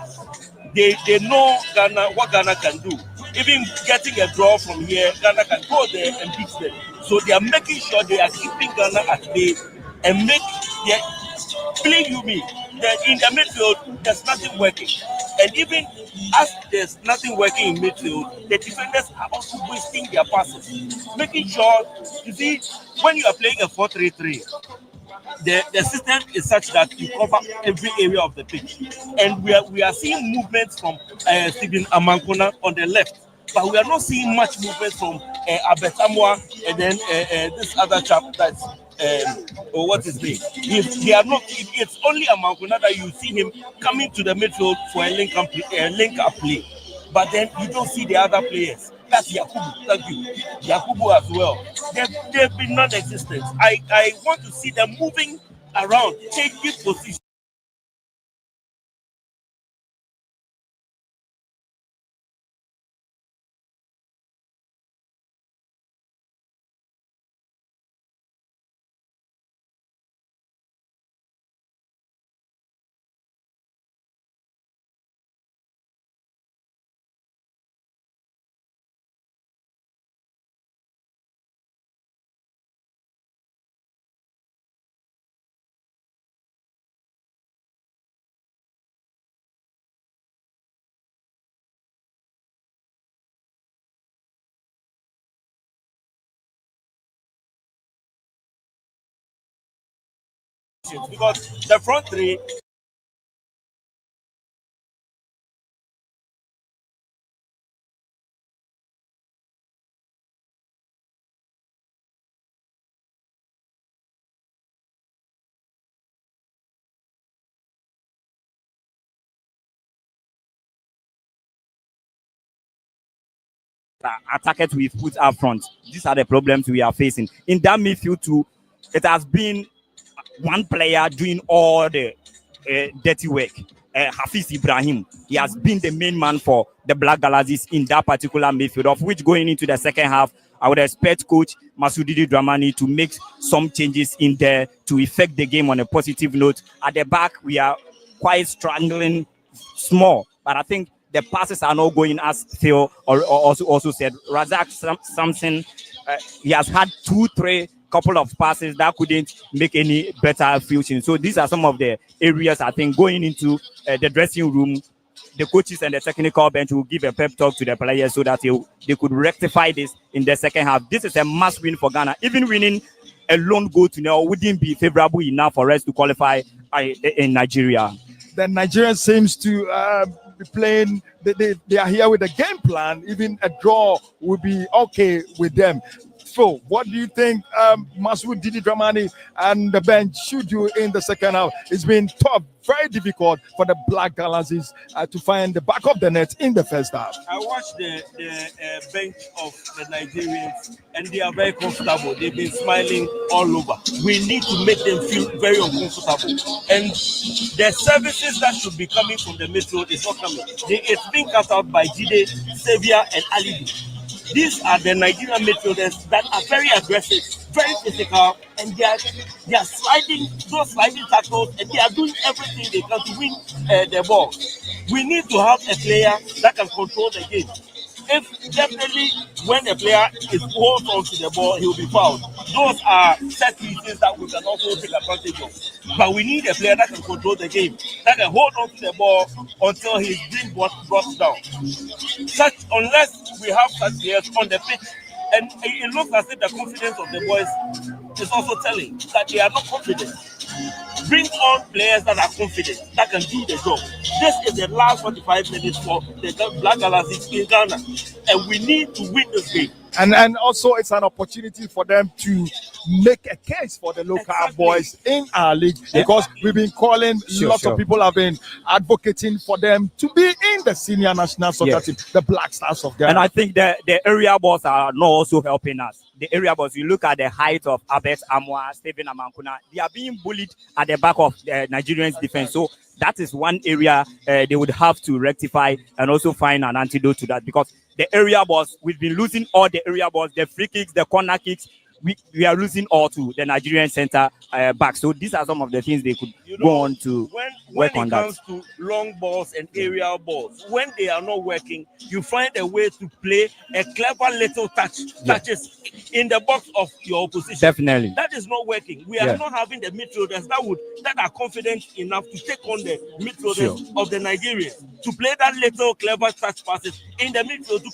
They know Ghana, what Ghana can do. Even getting a draw from here, Ghana can go there and beat them. So they are making sure they are keeping Ghana at bay and make their believe you me, that in the midfield there's nothing working. And even as there's nothing working in midfield, the defenders are also wasting their passes. Making sure, you see, when you are playing a 4-3-3, the system is such that you cover every area of the pitch. And we are seeing movements from Stephen Amankona on the left, but we are not seeing much movement from Abetamwa and then this other chap that's or what is name? They are not. It's only Amankona that you see him coming to the midfield for a link-up play. But then you don't see the other players. That's Yakubu. Thank you. Yakubu as well. They've been non-existent. I want to see them moving around, changing position. Because the front three attackers we've put up front. These are the problems we are facing. In that midfield too, it has been one player doing all the dirty work. Hafiz Ibrahim, he has been the main man for the Black Galaxies in that particular midfield, of which going into the second half, I would expect coach Masudi Dramani to make some changes in there to effect the game on a positive note. At the back, we are quite struggling small, but I think the passes are not going as Phil also said. Razak Samson, he has had 2-3 couple of passes that couldn't make any better fusion. So these are some of the areas I think going into the dressing room, the coaches and the technical bench will give a pep talk to the players so that they could rectify this in the second half. This is a must win for Ghana. Even winning a lone goal to now wouldn't be favorable enough for us to qualify in Nigeria. The Nigerian seems to be playing. They are here with a game plan. Even a draw would be okay with them. So, what do you think Masud Didi Dramani and the bench should do in the second half? It's been tough, very difficult for the Black Galaxies to find the back of the net in the first half. I watched the bench of the Nigerians, and they are very comfortable. They've been smiling all over. We need to make them feel very uncomfortable. And the services that should be coming from the midfield is not coming. It's being cut out by Jide, Xavier, and Alidu. These are the Nigerian midfielders that are very aggressive, very physical, and they are sliding tackles, and they are doing everything they can to win the ball. We need to have a player that can control the game. If definitely when a player holds on to the ball, he will be fouled. Those are set pieces that we can also take advantage of. But we need a player that can control the game, that can hold on to the ball until he's being brought down. Unless we have such players on the pitch, and it looks as if the confidence of the boys is also telling that they are not confident. Bring on players that are confident, that can do the job. This is the last 45 minutes for the Black Galaxies in Ghana, and we need to win this game. And also it's an opportunity for them to make a case for the local boys in our league, because we've been calling, lots of people have been advocating for them to be in the senior national soccer team, the Black Stars of Ghana. And I think the area balls are not also helping us. The area balls, you look at the height of Abet Amwa, Stephen Amankuna, they are being bullied at the back of the Nigerians defense. So that is one area they would have to rectify and also find an antidote to that, because the area balls, we've been losing all the area balls, the free kicks, the corner kicks. We are losing all to the Nigerian center back. So these are some of the things they could go on to work on that. When it comes to long balls and aerial balls, when they are not working, you find a way to play a clever little touches in the box of your opposition. Definitely. That is not working. We are not having the midfielders that are confident enough to take on the midfielders of the Nigerians, to play that little clever touch passes in the midfield to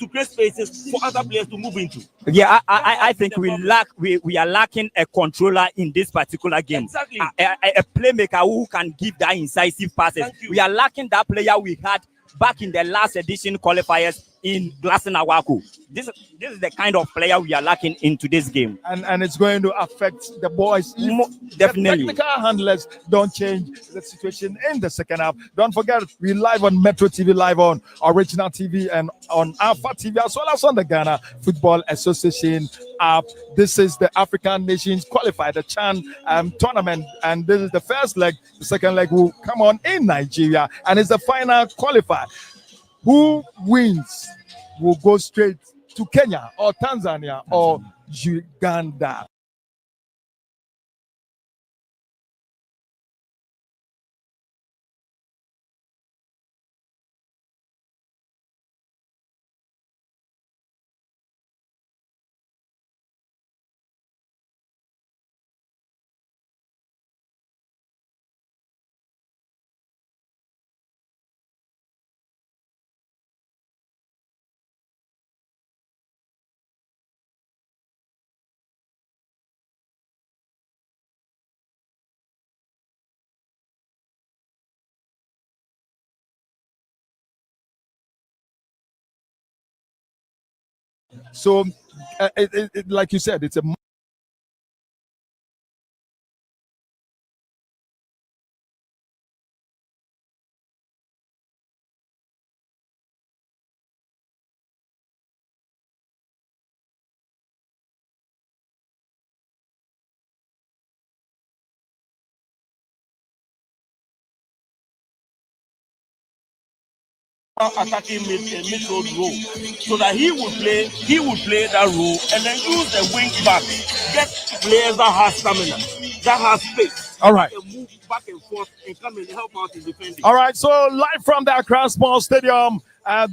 create spaces for other players to move into. Yeah, I think we are lacking a controller in this particular game. Exactly. A playmaker who can give that incisive passes. We are lacking that player we had back in the last edition qualifiers in Glasson Awaku. This is the kind of player we are lacking in today's game. And it's going to affect the boys. Definitely. The technical handlers don't change the situation in the second half. Don't forget, we live on Metro TV, live on Original TV, and on Alpha TV, as well as on the Ghana Football Association app. This is the African Nations Qualifier, the CHAN tournament, and this is the first leg. The second leg will come on in Nigeria, and it's the final qualifier. Who wins will go straight to Kenya or Tanzania or Uganda. So, like you said, it's a attacking midfield role, so that he would play that role and then use the wing back, get players that have stamina, that have space. All right. And move back and forth and come and help out in defending. All right, so live from the Accra Sports Stadium,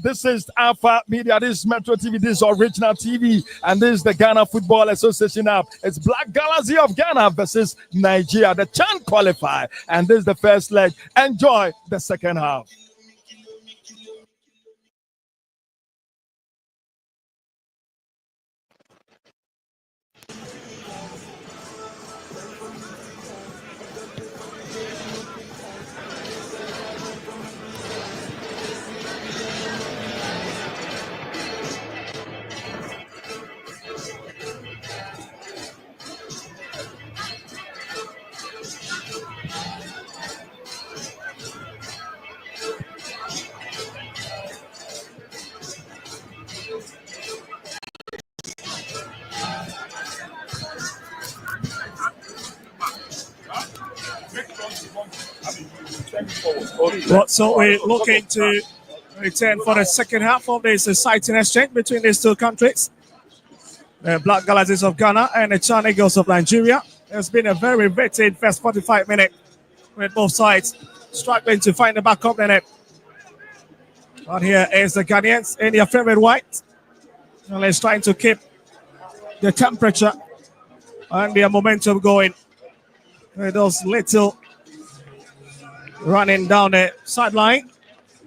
this is Alpha Media, this is Metro TV, this is Original TV, and this is the Ghana Football Association app. It's Black Galaxy of Ghana versus Nigeria. The CHAN qualify, and this is the first leg. Enjoy the second half. So we're looking to return for the second half of this exciting exchange between these two countries. The Black Galaxies of Ghana and the CHAN Eagles of Nigeria. It's been a very riveting first 45 minutes with both sides struggling to find the back of the net. But here is the Ghanaians in their favorite white. And they're trying to keep the temperature and their momentum going with those little running down the sideline.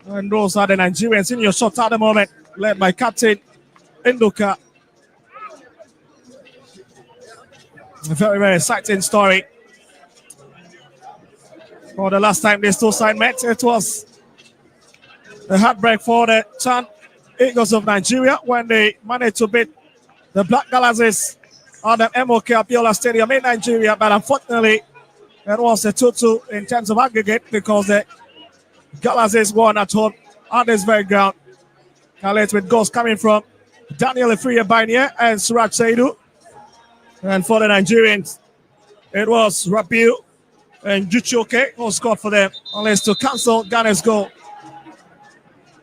And those are the Nigerians in your shot at the moment, led by Captain Nduka. A very, very exciting story. For the last time these two sides met, it was a heartbreak for the CHAN Eagles of Nigeria when they managed to beat the Black Galaxies on the MOK Abiola Stadium in Nigeria. But unfortunately, it was a 2-2 in terms of aggregate because the Galaxies won at home on this very ground. Calais with goals coming from Daniel Efriye-Banier and Suraj Saidu. And for the Nigerians, it was Rabiu and Juchoke who scored for them, unless to cancel Ghana's goal.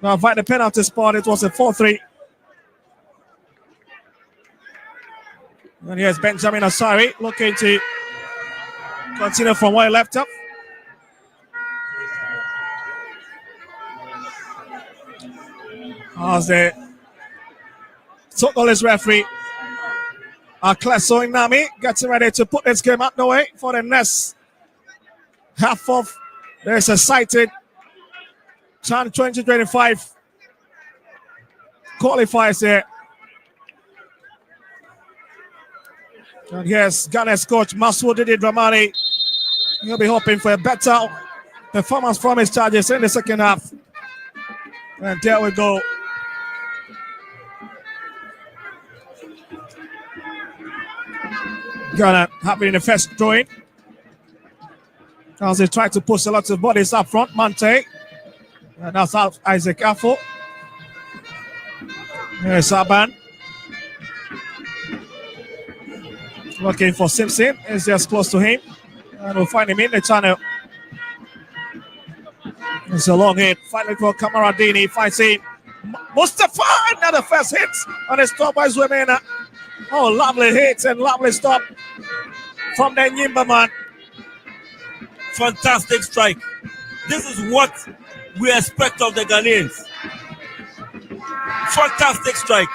Now, by the penalty spot, it was a 4-3. And here's Benjamin Asari looking to continue from where he left off. As the Togolese referee, Akleso Inami, getting ready to put this game out the way for the next half of this exciting CHAN 2025 qualifiers here. And here's Ghana's coach Masoud Didi Dramani. He'll be hoping for a better performance from his charges in the second half. And there we go. Ghana happening in the first throwing. As they try to push a lot of bodies up front. Mante. And that's out Isaac Affo. Here's Saban. Looking for Simpson. Is just close to him. And we'll find him in the channel. It's a long hit. Finally for Kamaradini. Finds him. Mustafa. Another first hit. And it's stopped by Zwemena. Oh, lovely hits and lovely stop from the Nyimba man. Fantastic strike. This is what we expect of the Ghanaians. Fantastic strike.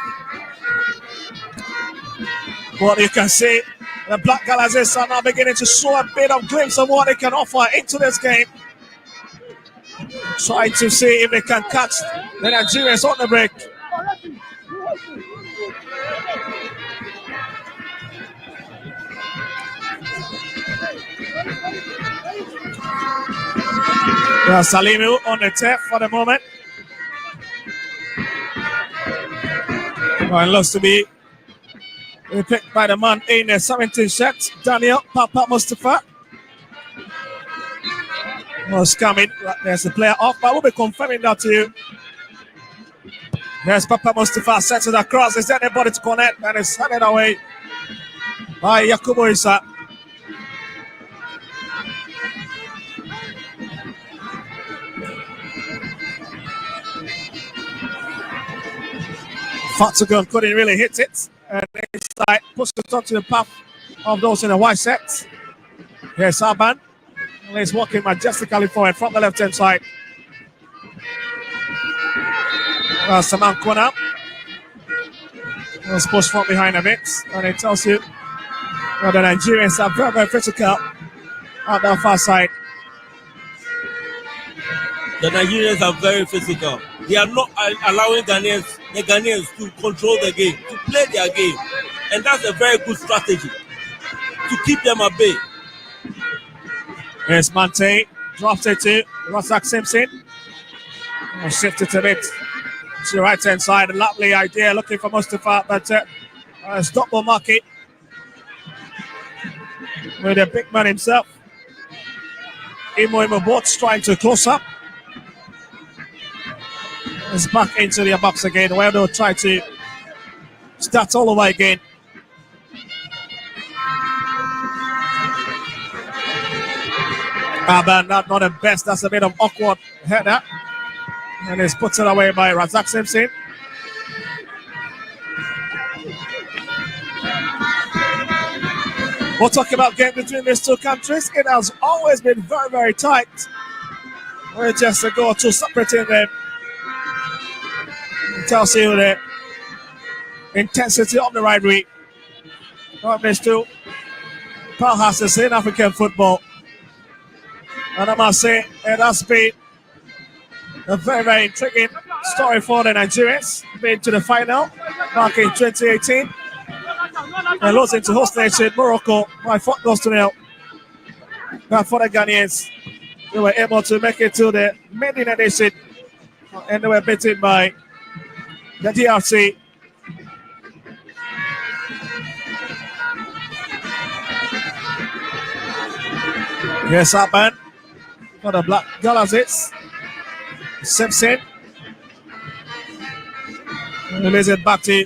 Well, you can see the Black Galaxies are now beginning to show a bit of glimpse of what they can offer into this game. Trying to see if they can catch the Nigerians on the break. Salimu on the tap for the moment. Well, it looks to be picked by the man in the 17th shirt, Daniel Papa Mustafa. Was coming. There's the player off, but we'll be confirming that to you. There's Papa Mustafa, sets it across. Is there anybody to connect? And it's handed away by Yakubu Issa. Fatsugun couldn't really hit it. And inside, pushed it onto the path of those in the white sets. Here's Aban. He's walking majestically forward from the left-hand side. Saman Kona was pushed from behind a bit. And it tells you that the Nigerians are very, very physical on the far side. The Nigerians are very physical. They are not allowing the Ghanaians to control the game, to play their game. And that's a very good strategy to keep them at bay. Here's Mante, drops it to Razak Simpson. Shift it a bit to the right hand side. A lovely idea, looking for Mustafa, but stop the market with the big man himself. Imo Boats trying to close up. It's back into the box again, where they'll try to start all over again. But not the best. That's a bit of awkward header. And it's put it away by Razak Simpson. We'll talk about game between these two countries. It has always been very, very tight. We're just a goal to separating them. It tells you the intensity of the rivalry. Not these two powerhouses in African football. And I must say, it has been a very, very intriguing story for the Nigerians. Been to the final back in 2018. And losing to host nation Morocco by 4-0. But for the Ghanaians, they were able to make it to the maiden edition. And they were beaten by the DRC. Yes, Aban for the Black Galaxies. Simpson. Release it back to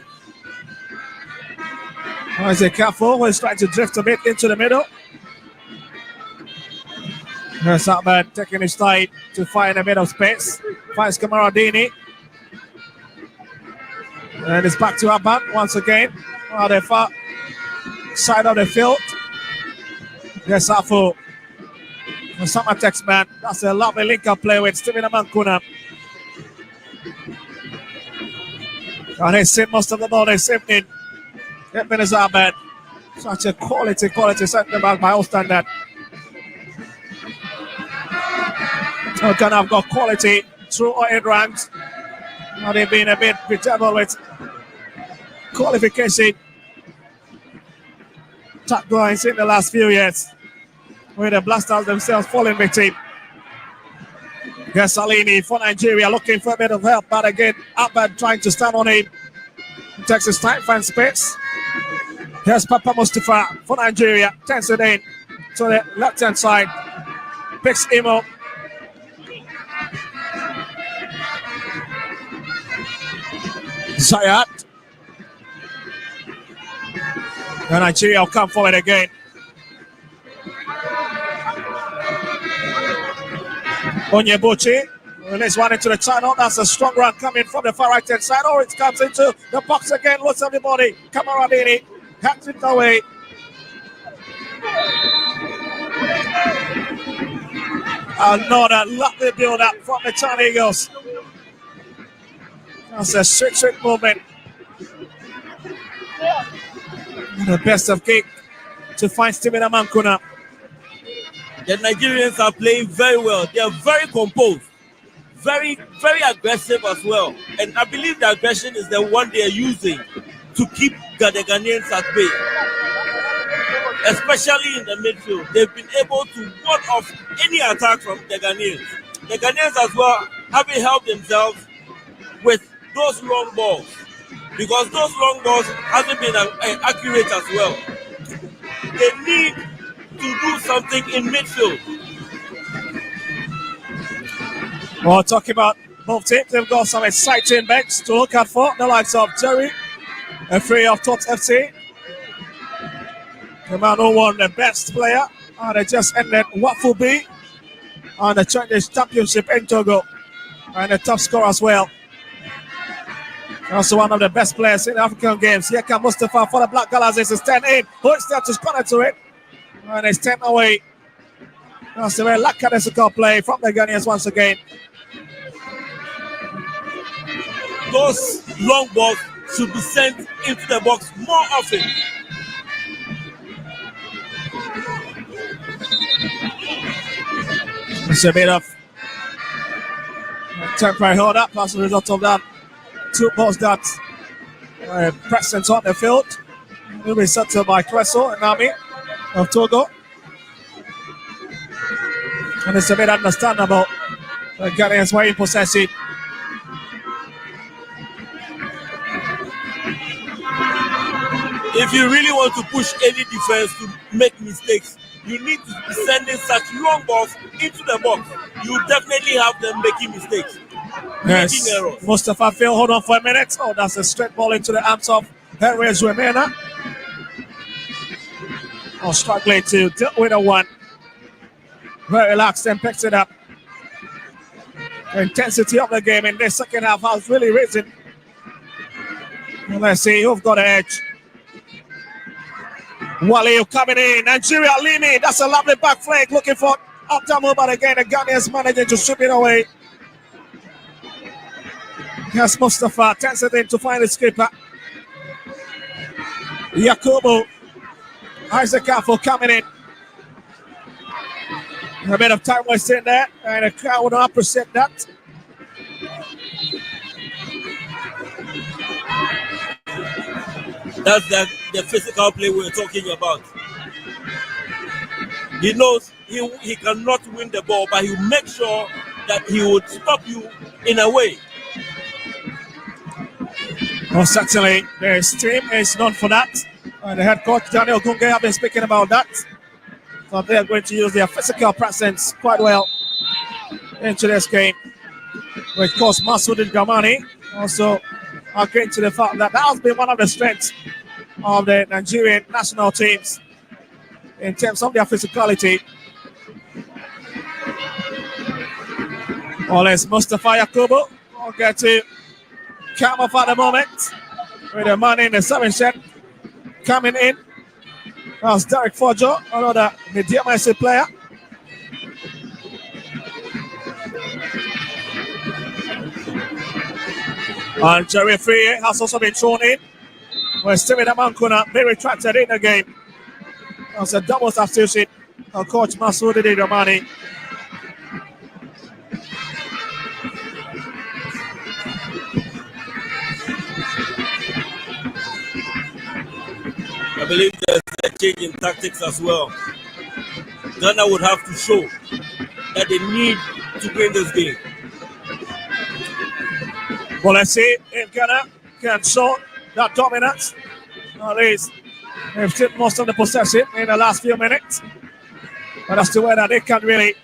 Isaac Careful. He's trying to drift a bit into the middle. Yes, Aban taking his time to find a bit of space. Finds Kamaradini. And it's back to Aban once again on the far side of the field. Yes, Afo. Samatex man. That's a lovely link-up play with Steven Amankuna. And they saved most of the ball this evening. Aban. Such a quality centre back by all standard. Ghana have got quality through all 8 ranks. Now they've been a bit bedeviled with qualification taglines in the last few years, with the Blasters themselves falling victim. Yes, Salini for Nigeria looking for a bit of help, but again, Abad trying to stand on him. He takes his time, finds space. Here's Papa Mustafa for Nigeria, turns it in to the left-hand side. Picks him up. Zayat. And Nigeria will come forward again. Onyebuchi. Release one into the channel. That's a strong run coming from the far right hand side. Oh, it comes into the box again. Looks everybody. Kamaradini hands it away. Another lovely build up from the Chan Eagles. That's a straight movement. The best of kick to find Steven Amankuna. The Nigerians are playing very well. They are very composed, very, very aggressive as well. And I believe the aggression is the one they are using to keep the Ghanaians at bay. Especially in the midfield. They've been able to ward off any attack from the Ghanaians. The Ghanaians as well haven't helped themselves with those long balls, because those long balls haven't been accurate as well. They need to do something in midfield. Well, talking about both teams, they've got some exciting backs to look out for. The likes of Jerry, a free of Tots FC. The man who won the best player. And they just ended Wafu B on the Chinese Championship in Togo. And the top scorer as well. Also one of the best players in the African games. Here comes Mustafa for the Black Galazes. It's 10 in. Hooks there to corner to it. And it's 10 away. That's a very lackadaisical play from the Ghanaians once again. Those long balls should be sent into the box more often. It's a bit of temporary hold up as a result of that. Two balls that presence on the field. Will be settled by Creso and Nami of Togo. And it's a bit understandable. The Ghanaians were in possession. If you really want to push any defense to make mistakes, you need to be sending such long balls into the box. You definitely have them making mistakes. Yes. Making errors. Mustafa Phil, hold on for a minute. Oh, that's a straight ball into the arms of Henry Zuemena. Oh, struggling to deal with a one. Very relaxed and picks it up. The intensity of the game in this second half has really risen. And let's see who've got an edge. Wale coming in. Nigeria leaning. That's a lovely back flank. Looking for Abdamu, but again, the Ghanaians managing to strip it away. Here's Mustafa. Takes it in to find his keeper. Yakubu. Isaac Afo coming in. A bit of time wasted there, and the crowd would not appreciate that. That's the physical play we're talking about. He knows he cannot win the ball, but he'll make sure that he would stop you in a way. Well, certainly, his team is known for that. And the head coach, Daniel Gunge, have been speaking about that. So they are going to use their physical presence quite well into this game. With course, Masoud Gamani also agreeing to the fact that has been one of the strengths of the Nigerian national teams in terms of their physicality. Well, it's Mustafa Yakubu. We'll get to come off at the moment with the man in the 7 shed coming in. That's Derek Fojo, another medium-icy player. And Jerry Free has also been thrown in. Where Steven Amankuna be retracted in the game. That's a double substitution. Coach Masoud Ramani. I believe there's a change in tactics as well. Ghana would have to show that they need to win this game. Well, let's see if Ghana can show that dominance. At least they've taken most of the possession in the last few minutes. But that's the way that they can really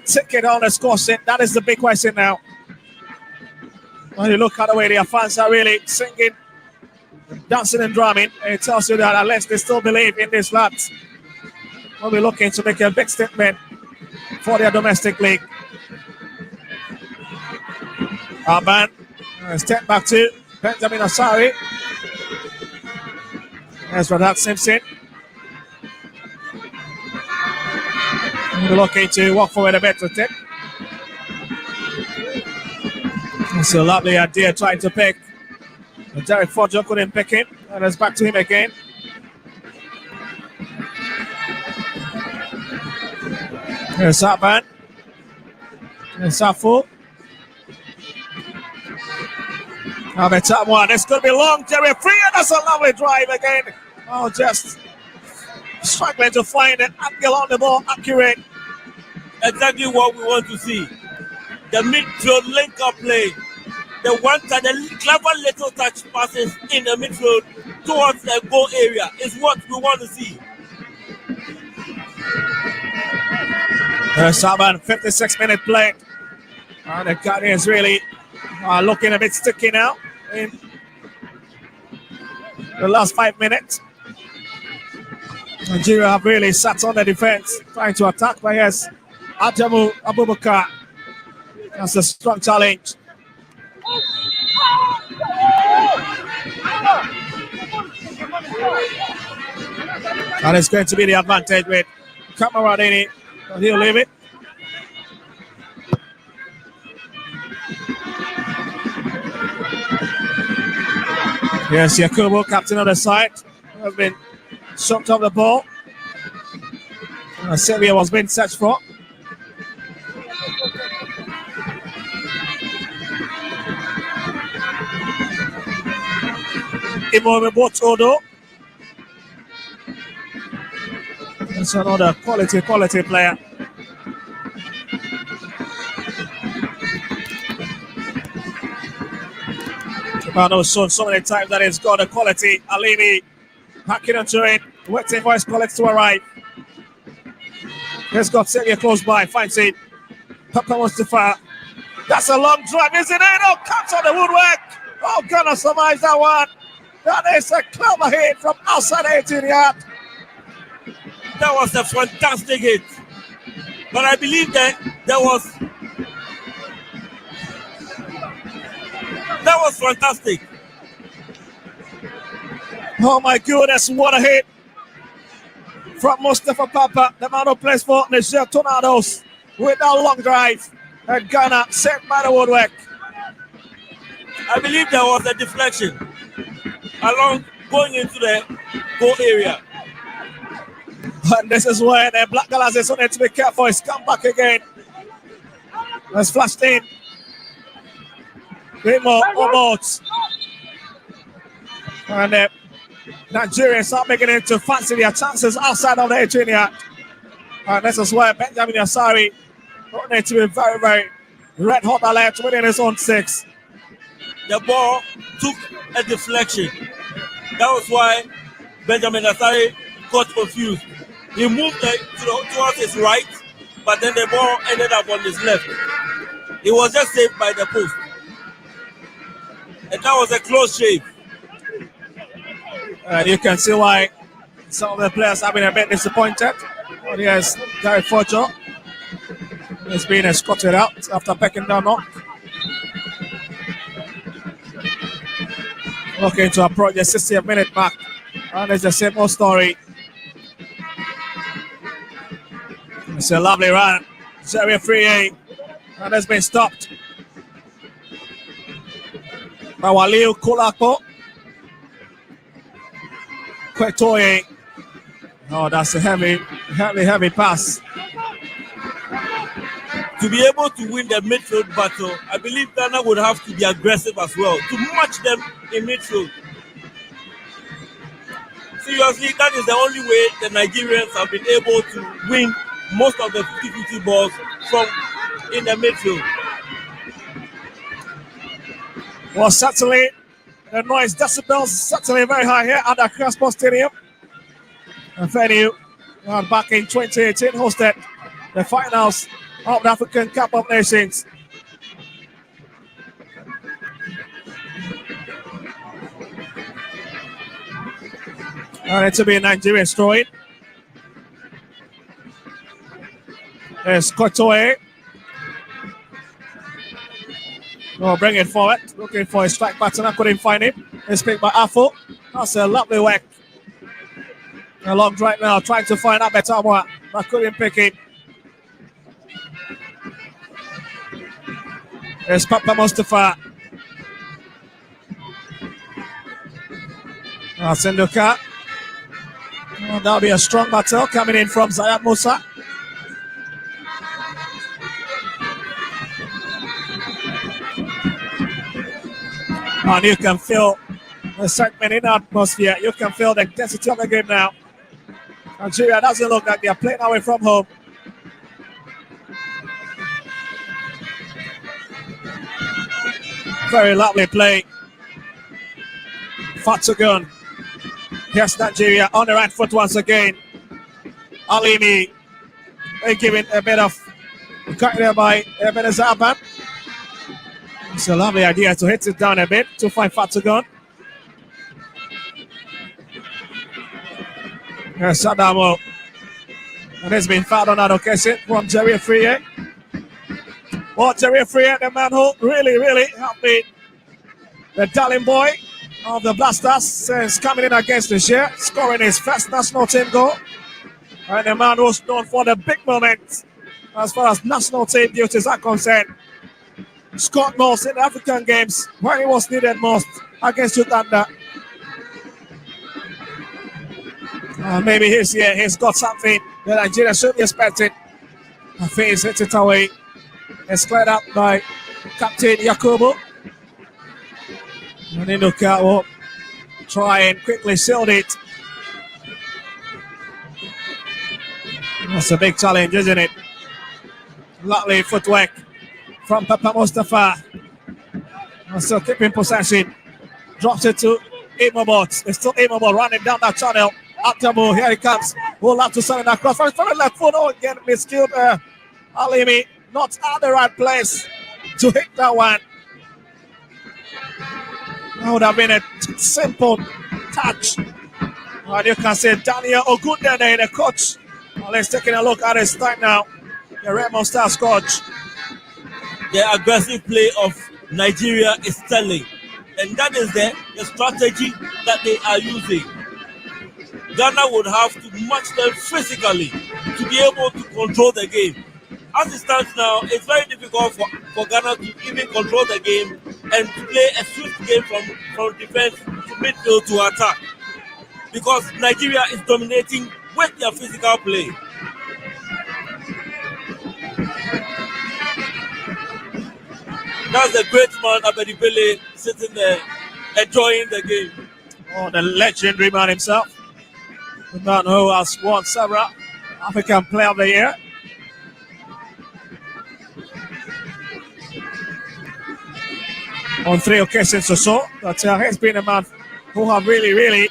take it on the score sheet. That is the big question now. When you look at the way their fans are really singing, dancing and drumming, it tells you that unless they still believe in these lads, we'll be looking to make a big statement for their domestic league. Arban, step back to Benjamin Asari. There's Radat Simpson. We're looking to walk forward a bit with it. It's a lovely idea trying to pick. Derek Fojo couldn't pick him. And it's back to him again. Here's Arban. Here's Safu. This could be long. Jerry Free, and that's a lovely drive again. Oh, just struggling to find an angle on the ball, accurate. Exactly what we want to see. The midfield link-up play. The clever little touch passes in the midfield towards the goal area is what we want to see. Saban, 56-minute play. And the Ghanaians really looking a bit sticky now in the last 5 minutes. Nigeria have really sat on the defense, trying to attack. But yes, Adamu Abubakar. That's a strong challenge. And it's going to be the advantage with Kamaradini. He'll leave it. Yes, Yakubu, captain of the side, has been sucked off the ball. Serbia was being searched for. Imobotodo. That's another quality player. I've shown so many times that he's got a quality. Alimi hacking into it, waiting for his quality to arrive. He's got Serbia close by, finds it. Papa Mustafa. That's a long drive, isn't it? Oh, comes on the woodwork. Oh, Ghana survives that one. That is a clever hit from outside 18 yard. That was a fantastic hit. But I believe that was fantastic. Oh my goodness, what a hit from Mustafa Papa, the man who plays for Niger Tornadoes with that long drive. And Ghana saved by the woodwork. I believe there was a deflection along going into the goal area. And this is where the Black Galaxies need to be careful. It's come back again. It's flashed in. Bit more boats. And the Nigerians are beginning to fancy their chances outside of the 18 yard. And this is where Benjamin Asari need to be very, very red hot alert within his own 6. The ball took a deflection. That was why Benjamin Asari got confused. He moved towards his right, but then the ball ended up on his left. He was just saved by the post. And that was a close shave. And you can see why some of the players have been a bit disappointed. But yes, Gary Fojo is being escorted out after pecking down knock. Looking to approach the 60th minute mark. And it's the same old story. It's a lovely run. Serie free, and has been stopped by Waliu Kulakpo. Kwetoye. Oh, that's a heavy pass. To be able to win the midfield battle, I believe Ghana would have to be aggressive as well, to match them in midfield. Seriously, that is the only way the Nigerians have been able to win most of the 50-50 balls from in the midfield. Well, certainly the noise decibels certainly very high here at the Accra Sports Stadium. A venue back in 2018 hosted the finals of the African Cup of Nations. And it to be a Nigerian throwing. There's Kotoe. Oh, bring it forward. Looking for a strike pattern. I couldn't find him. It's picked by Afo. That's a lovely work. Along right now, trying to find out better one. I couldn't pick it. There's Papa Mustafa. Sendoka. Oh, that'll be a strong battle coming in from Zayat Musa. And you can feel the segment in the atmosphere. You can feel the intensity of the game now. Nigeria doesn't look like they're playing away from home. Very lovely play. Fatsugun. Here's Nigeria on the right foot once again. Alimi. They giving a bit of cut there by Ebenezer Aban. It's a lovely idea to hit it down a bit to find Fatsugun. Here's Sadamo. And it's been fouled on that occasion from Jerry Free. Well, Jerry Free, the man who really have been the darling boy of the Blasters since coming in against the year, scoring his first national team goal. And the man who's known for the big moments as far as national team duties are concerned. Scored most in the African games when he was needed most against Uganda. Maybe he's here, he's got something that Nigeria should be expecting. I think he's hit it away. It's cleared up by Captain Yakubu. And Inuka will try and quickly shield it. That's a big challenge, isn't it? Lovely footwork from Papa Mustafa. Still keeping possession. Drops it to Imobot. It's still Imobot running down that channel. Atamu, here he comes. We'll have to send it across. From the left foot. Oh, again, miskilled Alimi. Not at the right place to hit that one. That would have been a simple touch. And you can see Daniel Ogundene, the coach. Well, let's take a look at his time now. The Remo Stars coach. The aggressive play of Nigeria is telling. And that is the strategy that they are using. Ghana would have to match them physically to be able to control the game. As it stands now, it's very difficult for Ghana to even control the game and to play a swift game from defense to midfield to attack. Because Nigeria is dominating with their physical play. That's the great man, Abedibele, sitting there, enjoying the game. Oh, the legendary man himself. The man who has won several African Player of the Year. On 3 occasions or so. But he's been a man who have really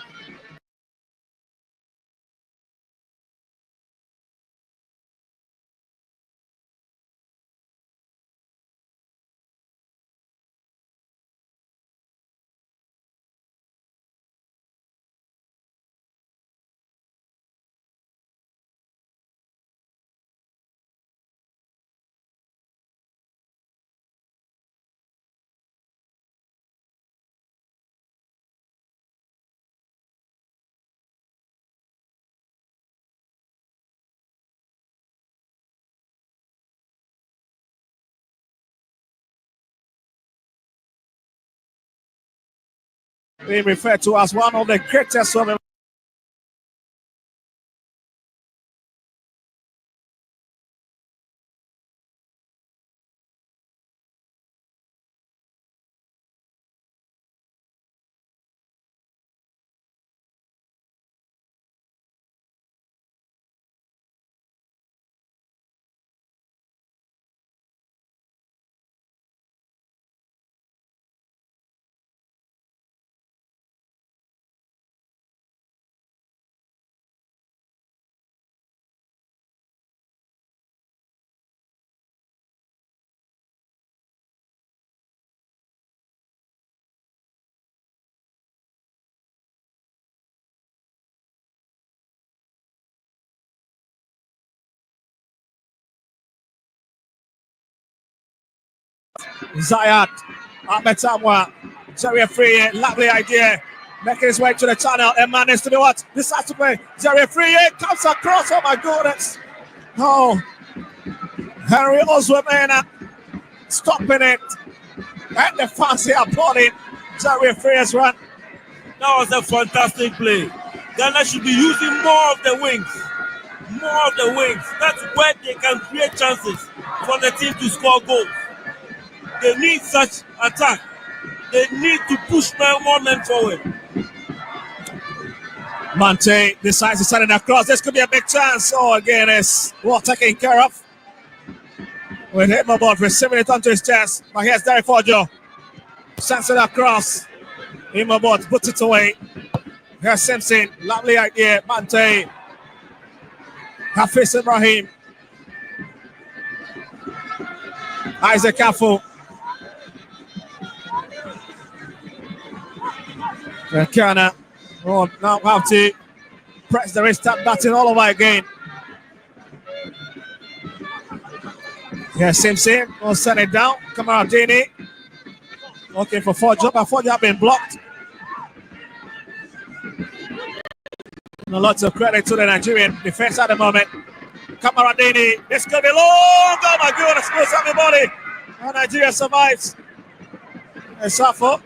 being referred to as one of the greatest of them. Zayat, Ahmed Samwa, Jerry Free, lovely idea. Making his way to the channel and managed to do what? Decides to play. Jerry Free comes across. Oh my goodness. Oh, Henry Oswemena stopping it. And the fans here applauding Jerry Free's run. That was a fantastic play. Ghana should be using more of the wings. More of the wings. That's where they can create chances for the team to score goals. They need such attack. They need to push more men forward. Mante decides to send it across. This could be a big chance. Oh, again, it's well taken care of. With him about receiving it onto his chest. But here's Derek Forjo. Sends it across. Imobot puts it away. Here's Simpson. Lovely idea. Mante. Hafiz Ibrahim. Isaac Kafu. Ghana will now have to press the restart button all over again. Here's Simpson. We'll send it down. Kamaradini. Looking for Forjo, but Forjo have been blocked. A lot of credit to the Nigerian defense at the moment. Kamaradini, this could be long. Oh my goodness, goes everybody. And Nigeria survives. And Safo.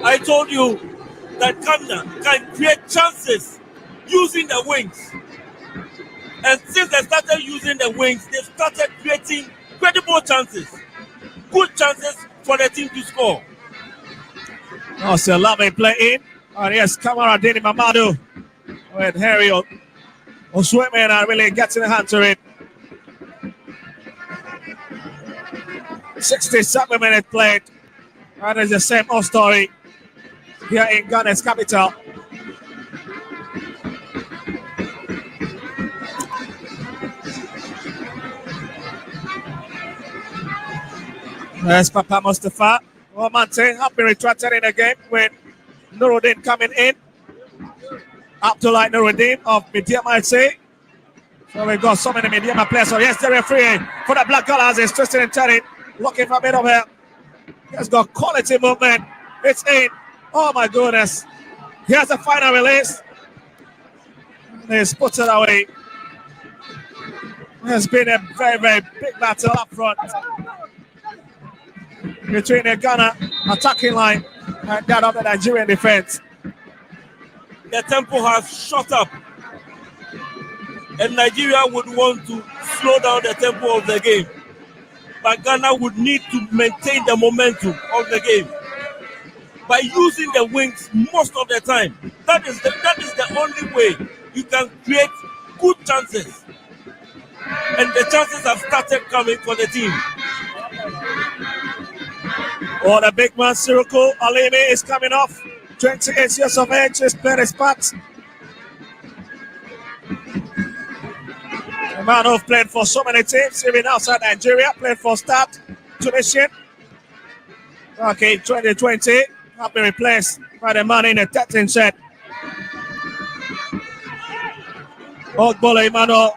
I told you that Ghana can create chances using the wings. And since they started using the wings, they started creating credible chances. Good chances for the team to score. Oh, so lovely play in. And yes, Kamaradini Mamadou with Harry Osweme are really getting a hand to it. 67 minutes played. And it's the same old story here in Ghana's capital. There's Papa Mustafa. Omante have been retracted in the game with Nuruddin coming in. Abdullah Nuruddin of Mediama FC. So we've got so many Mediama players. So yes, the referee for the Black Colors is twisting and turning, looking for a bit of help. He's got quality movement. It's in. Oh my goodness. Here's the final release. He's put it away. There's been a very, very big battle up front between the Ghana attacking line and that of the Nigerian defense. The tempo has shot up. And Nigeria would want to slow down the tempo of the game. But Ghana would need to maintain the momentum of the game by using the wings most of the time. That is the only way you can create good chances. And the chances have started coming for the team. Oh, the big man, Siruku Alimi, is coming off. 28 years of age, he's played his part. A man who's played for so many teams, even outside Nigeria, played for Stade Tunisian. Okay, 2020, have been replaced by the man in the 13th set. Ogbole Emmanuel.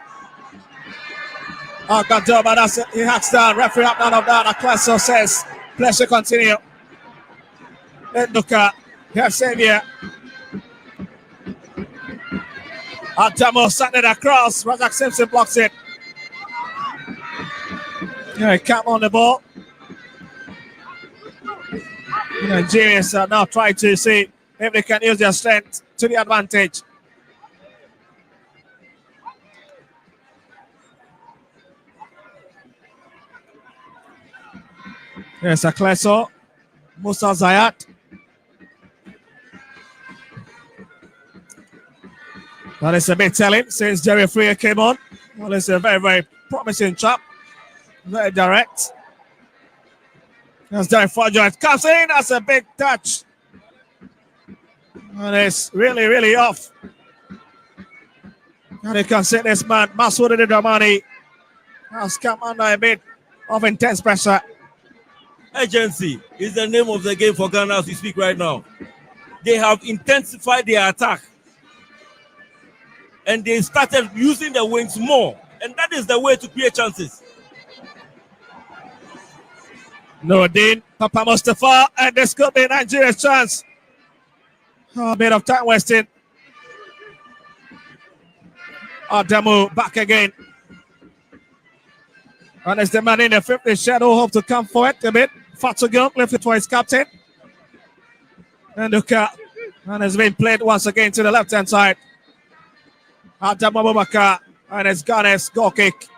He hacks down, referee up, none of that. Akwaso says, pleasure continue. Lenduka, here's Xavier. Adamo sent it across. Razak Simpson blocks it. Here he come on the ball. The Nigerians are now trying to see if they can use their strength to the advantage. Here's Akleso. Musa Zayat. That is a bit telling since Jerry Freer came on. Well, it's a very, very promising chap. Very direct. There's Derek Forjoy. Comes in. That's a big touch. And it's really, really off. And you can see this man, Masoud Dramani, has come under a bit of intense pressure. Urgency is the name of the game for Ghana as we speak right now. They have intensified their attack. And they started using the wings more. And that is the way to create chances. Nuruddin, Papa Mustafa, and this could be Nigeria's chance. Oh, a bit of time wasted. Adamu back again. And it's the man in the 50th shadow hope to come forward a bit. Fatugun lifted for his captain. And Luka. And it's been played once again to the left-hand side. Adamu Abubakar. And it's Ghana's goal kick.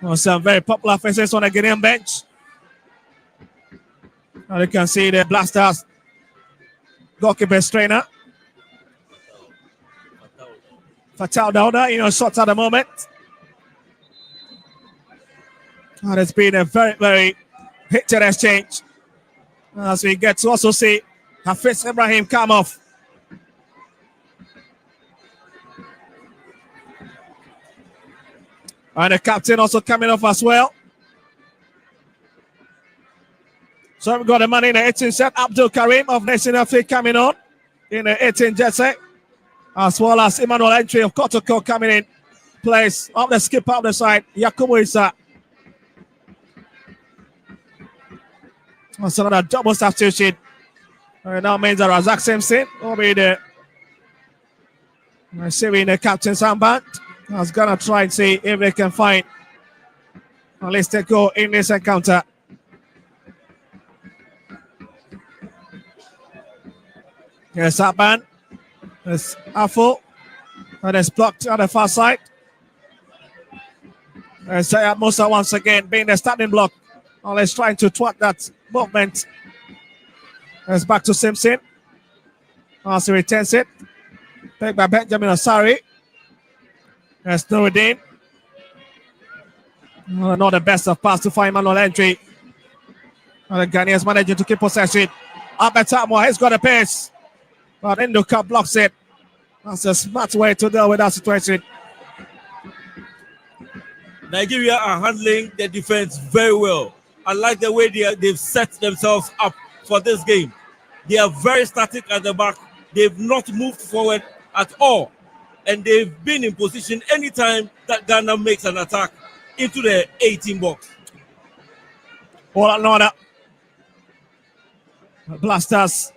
Oh, some very popular faces on the Ghanaian bench. And you can see the Blasters goalkeeper's trainer. Fatal Dauda, shots at the moment. And it's been a very, very hit-and exchange. As we get to also see Hafiz Ibrahim come off. And the captain also coming off as well. So we've got the man in the 18th set, Abdul Karim of National Field coming on in the 18th jersey. As well as Emmanuel Entry of Kotoko coming in. Place of the skipper of the side, Yakubu Issa. That's another double substitution. Now means that Razak Simpson will be the receiving the captain's armband. I was gonna try and see if they can find at least a goal in this encounter. Here's armband. There's Afo. And it's blocked on the far side. And Sayat Musa once again being the starting block. Always trying to thwart that movement. It's back to Simpson. As he retains it. Picked by Benjamin Asari. There's Nuruddin. Not the best of pass to find manual entry. And the Ghanaians managing to keep possession. Abetamwa, he's got a pace. But Induka blocks it. That's a smart way to deal with that situation. Nigeria are handling the defense very well. I like the way they've set themselves up for this game. They are very static at the back. They've not moved forward at all. And they've been in position anytime that Ghana makes an attack into the 18 box. All another. Blasters.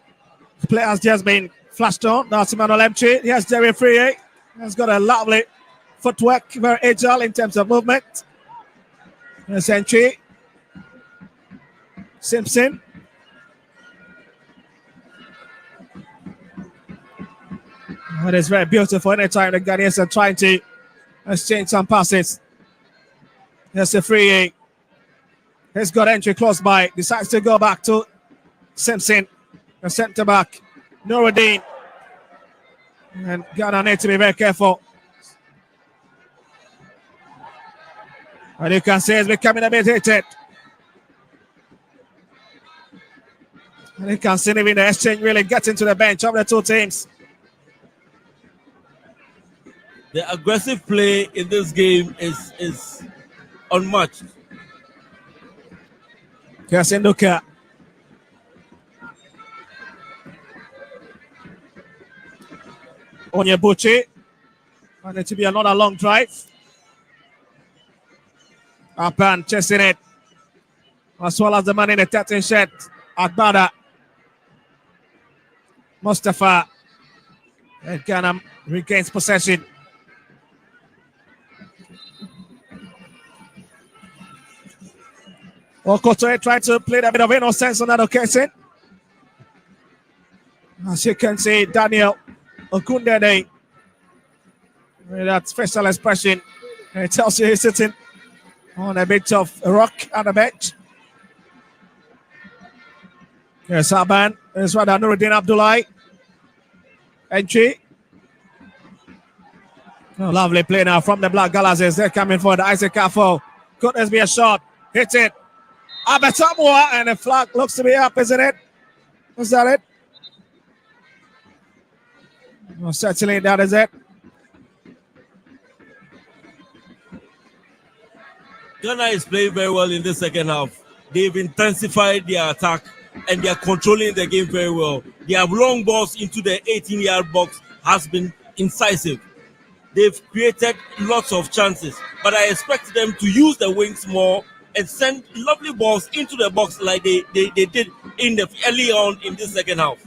The player has just been flashed on. That's Emmanuel Emchi. Yes, Jerry Free. He's got a lovely footwork, very agile in terms of movement. Here's Entry. Simpson. It is very beautiful anytime the Ghanaians are trying to exchange some passes. Here's a free. He's got Entry close by. Decides to go back to Simpson. The centre back, Nuruddin. And Ghana need to be very careful. And you can see it's becoming a bit heated. And you can see even the exchange really getting to the bench of the two teams. The aggressive play in this game is unmatched. Here's Induka. Onyebuchi. And it to be another long drive. Apan chasing it. As well as the man in the 13 shirt. Agbada. Mustafa. And Ghana regains possession. Okotoe tried to play a bit of innocence on that occasion. As you can see, Daniel Okundede. With that facial expression. It tells you he's sitting on a bit of a rock at the bench. Here's Aban. Here's Radha Nuruddin Abdullahi. Entry. Oh, lovely play now from the Black Galaxies. They're coming for the Isaac Afo. Could this be a shot? Hit it. Abetamwa, and the flag looks to be up, isn't it? Is that it? Well, certainly that is it. Ghana is playing very well in the second half. They've intensified their attack and they are controlling the game very well. Their long balls into the 18-yard box has been incisive. They've created lots of chances, but I expect them to use the wings more and send lovely balls into the box like they did in the early on in this second half.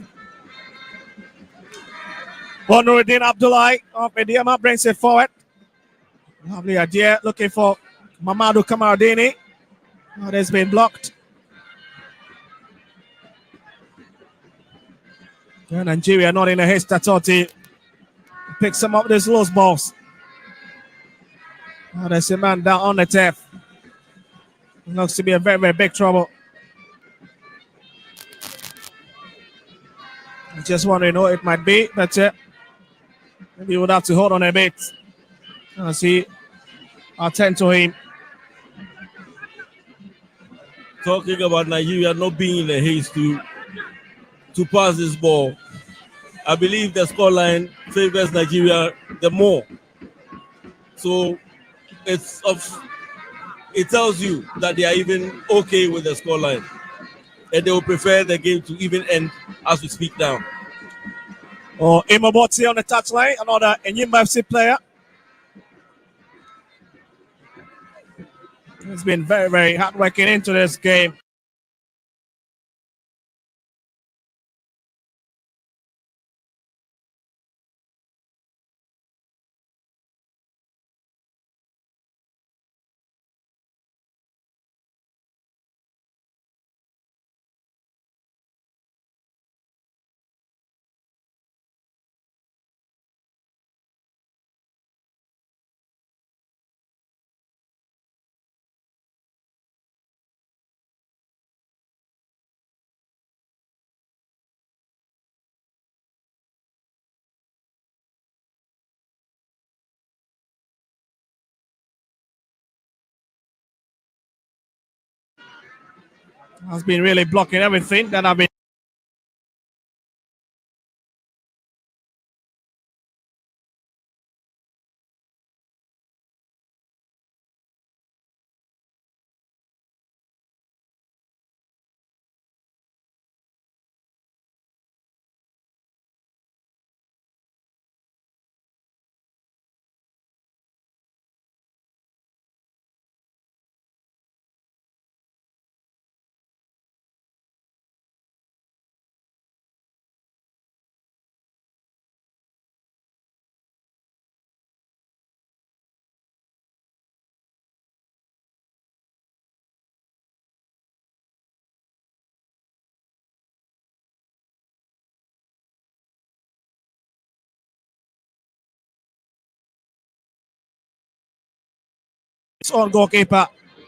Nuruddin Abdullahi of Ediama brings it forward. Lovely idea, looking for Mamadou Kamardini. Oh, that's been blocked. And Nigeria not in a haste at all to pick some of these loose balls. Oh, there's a man down on the turf. Looks to be a very, very big trouble. I just wondering who it might be, but maybe you would have to hold on a bit. I'll see. I'll tend to him. Talking about Nigeria not being in a haste to pass this ball, I believe the scoreline favors Nigeria the more. So it tells you that they are even okay with the scoreline. And they will prefer the game to even end as we speak now. Oh, Imoboti on the touchline, another Enyimba FC player. He's been very, very hard working into this game. Has been really blocking everything that I've been. Its own goalkeeper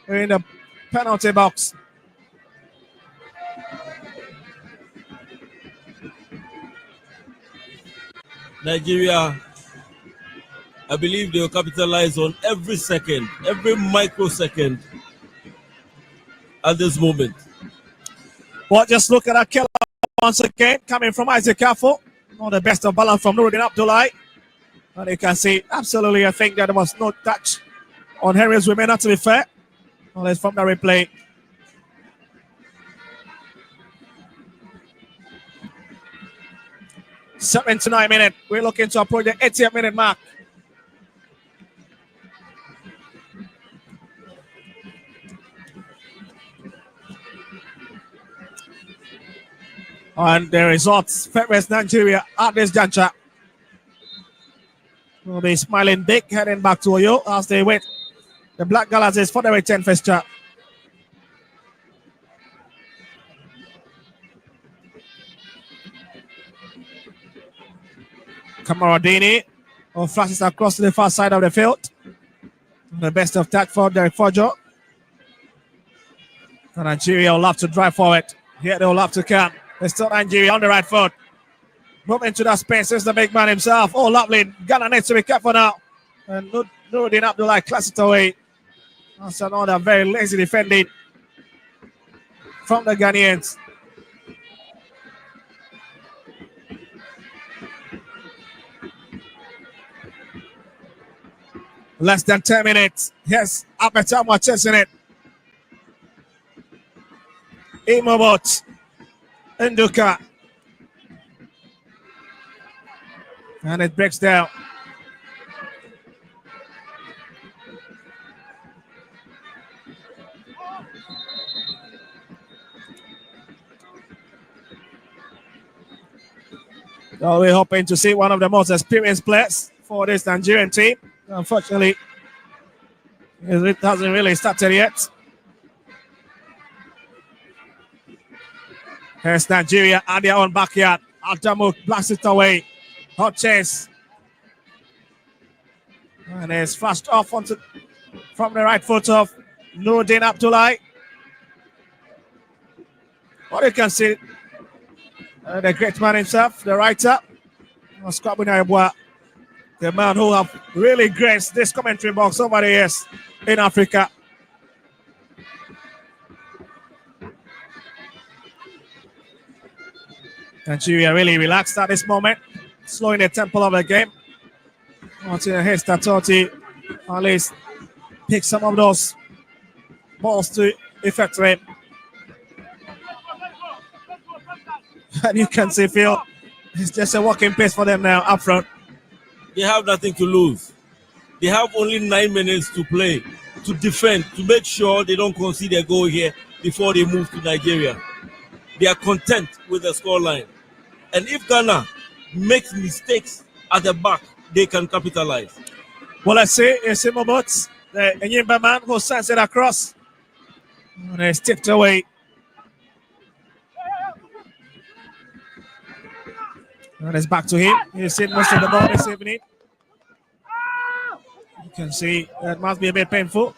in the penalty box. Nigeria, I believe they will capitalize on every second, every microsecond at this moment. Well, just look at that killer once again, coming from Isaac Kafu. Not the best of balance from Nuruddin Abdullahi. And you can see, absolutely, I think that there was no touch on Henry's women, not to be fair. Well, it's from the replay. Seven to 9 minutes. We're looking to approach the 80th minute mark. And the results favors Nigeria at this juncture. Will be smiling big, heading back to Oyo as they wait. The Black Galaxies for the return fixture. Kamaradini flashes across to the far side of the field. The best of that for Derek Fojo. And Nigeria will have to drive forward. Here they will have to come. It's still Nigeria on the right foot. Move into that space. It's the big man himself. Oh, lovely. Ghana needs to be careful now. And Nuruddin Abdullahi class it away. That's another very lazy defending from the Ghanaians. Less than 10 minutes. Yes, Apetama chasing it. Imobot. Nduka. And it breaks down. So we're hoping to see one of the most experienced players for this Nigerian team. Unfortunately, it hasn't really started yet. Here's Nigeria at their own backyard. Adamu blasts it away. Hot chase. And it's flashed off onto from the right foot of Nuruddin Abdullahi. What you can see, the great man himself, the writer, the man who have really graced this commentary box over the years in Africa. Nigeria really relaxed at this moment, slowing the tempo of the game. Until Hestatoti at least pick some of those balls to effect rate. And you can see, Phil, it's just a walking pace for them now up front. They have nothing to lose. They have only 9 minutes to play, to defend, to make sure they don't concede a goal here before they move to Nigeria. They are content with the scoreline. And if Ghana makes mistakes at the back, they can capitalize. Well, let's see. It's Imobot, the Enyimba man who sends it across. And it's tipped away. And it's back to him. He's seen most of the ball this evening. You can see that must be a bit painful.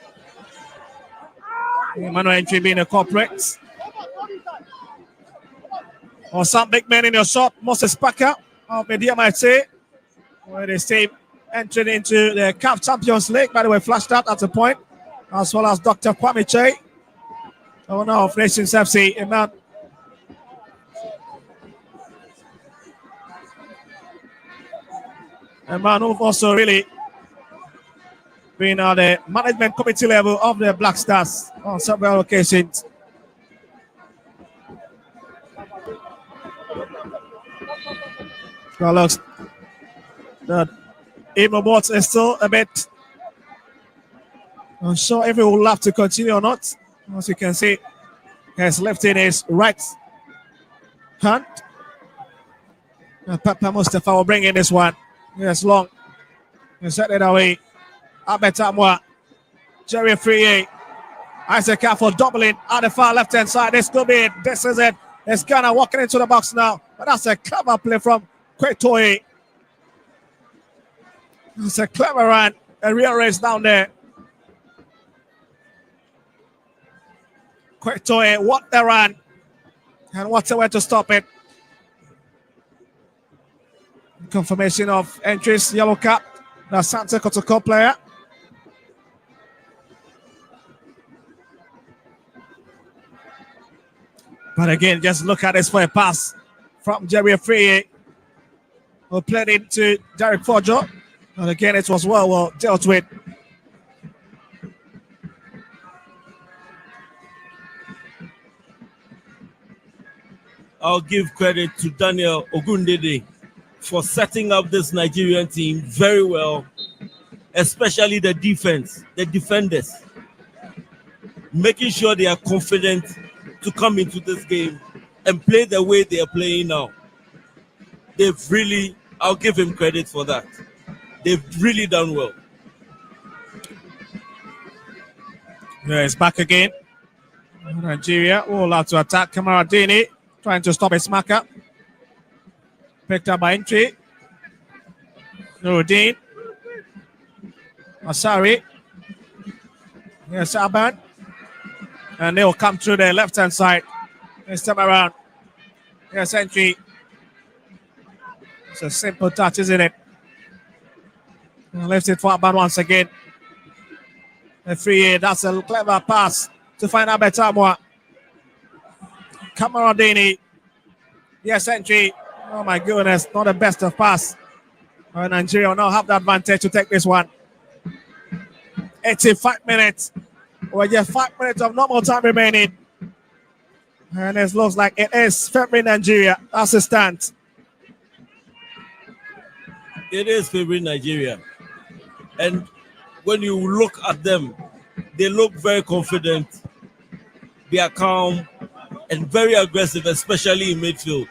Emmanuel Entry being a corporate. Or some big man in your shop, Moses Parker of Media might say, where they stay entered into the CAF Champions League, by the way, flashed out at a point, as well as Dr. Kwame Che owner of Nations FC, Imad. A man who've also really been on the management committee level of the Black Stars on several occasions. Well, looks that Imobot is still a bit unsure if he will have to continue or not. As you can see, he has lifted his right hand. Papa Mustafa will bring in this one. Yes, long. He set it away. Abetamwa. Jerry Friye. Isaac for doubling at the far left hand side. This could be it. This is it. It's Ghana walking into the box now. But that's a clever play from Kwetoye. It's a clever run. A real race down there. Kwetoye, what a run. And what a way to stop it. Confirmation of entries, yellow cap. The Santa Kotoko player. But again, just look at this for a pass from Jerry Friye, who played into Derek Fojo. And again, it was well dealt with. I'll give credit to Daniel Ogundede for setting up this Nigerian team very well, especially the defense, the defenders, making sure they are confident to come into this game and play the way they are playing now. They've really, I'll give him credit for that. They've really done well. Yeah, it's back again. Nigeria will have to attack Kamaradini, trying to stop his smacker. Picked up by entry. Nuruddin. Asari. Yes, Aban. And they'll come through the left-hand side. This time around. Yes, entry. It's a simple touch, isn't it? Left it for Aban once again. A free, that's a clever pass to find Abetamwa. Kamaradini. Yes, entry. Oh my goodness, not the best of pass. Nigeria will now have the advantage to take this one. 85 minutes. Well, just 5 minutes of normal time remaining. And it looks like it is favoring Nigeria. That's the stance. It is favoring Nigeria. And when you look at them, they look very confident. They are calm and very aggressive, especially in midfield.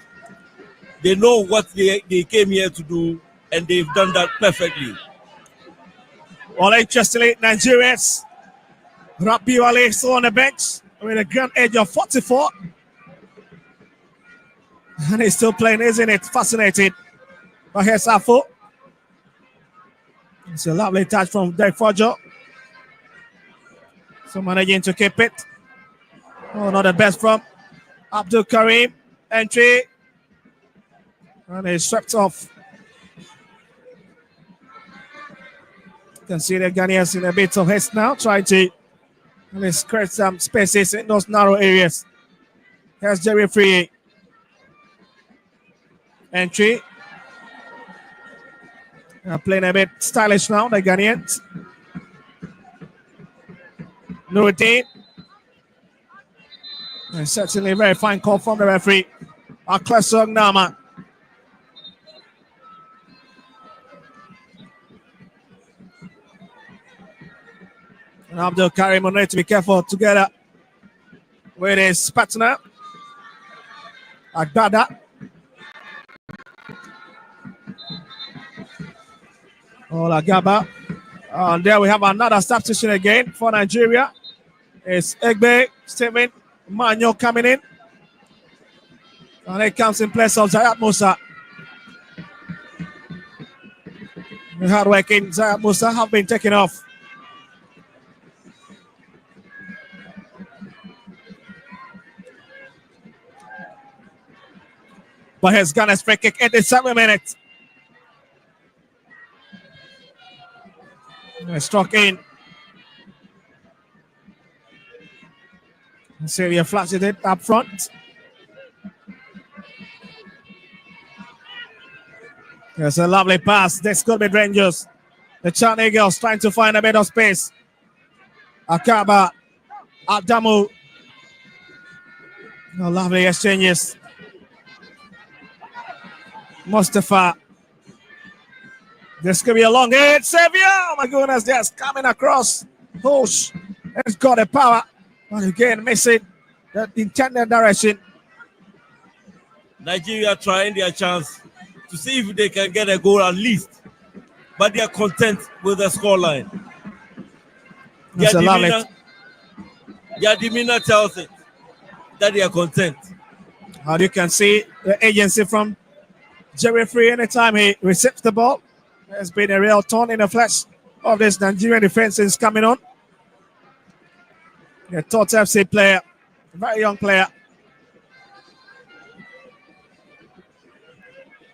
They know what they came here to do, and they've done that perfectly. Well, interestingly, Nigerians, Rabiu Ali still on the bench with a grand age of 44. And he's still playing, isn't it? Fascinating. But here's Afo. It's a lovely touch from Derek Fojo. So managing to keep it. Oh, not the best from Abdul Karim. Entry. And he's swept off. You can see the Ghanaians in a bit of haste now, trying to create some spaces in those narrow areas. Here's Jerry Friye. Entry. Playing a bit stylish now, the Ghanaians. Nuruddin. Certainly a very fine call from the referee. Aklasong Nama. And Abdul Karim will need to be careful together with his partner, Agdada. Olagaba. And there we have another substitution again for Nigeria. It's Egbe, Stephen Manyo coming in. And it comes in place of Zayat Musa. The hard-working Zayat Musa have been taken off. But here's Ghana's free kick at the 7 minutes. Struck in. SERIE flashes it up front. There's a lovely pass. This could be dangerous. The Chan Eagles trying to find a bit of space. Akaba, Adamu. No lovely exchanges. Mustafa. This could be a long hit. Xavier, oh my goodness, just coming across. Push. It's got the power. But again, missing the intended direction. Nigeria trying their chance to see if they can get a goal at least. But they are content with the scoreline. Their demeanor tells it that they are content. And you can see the agency from Jerry Free anytime he receives the ball. There's been a real thorn in the flesh of this Nigerian defense is coming on. The Tot FC player, a very young player.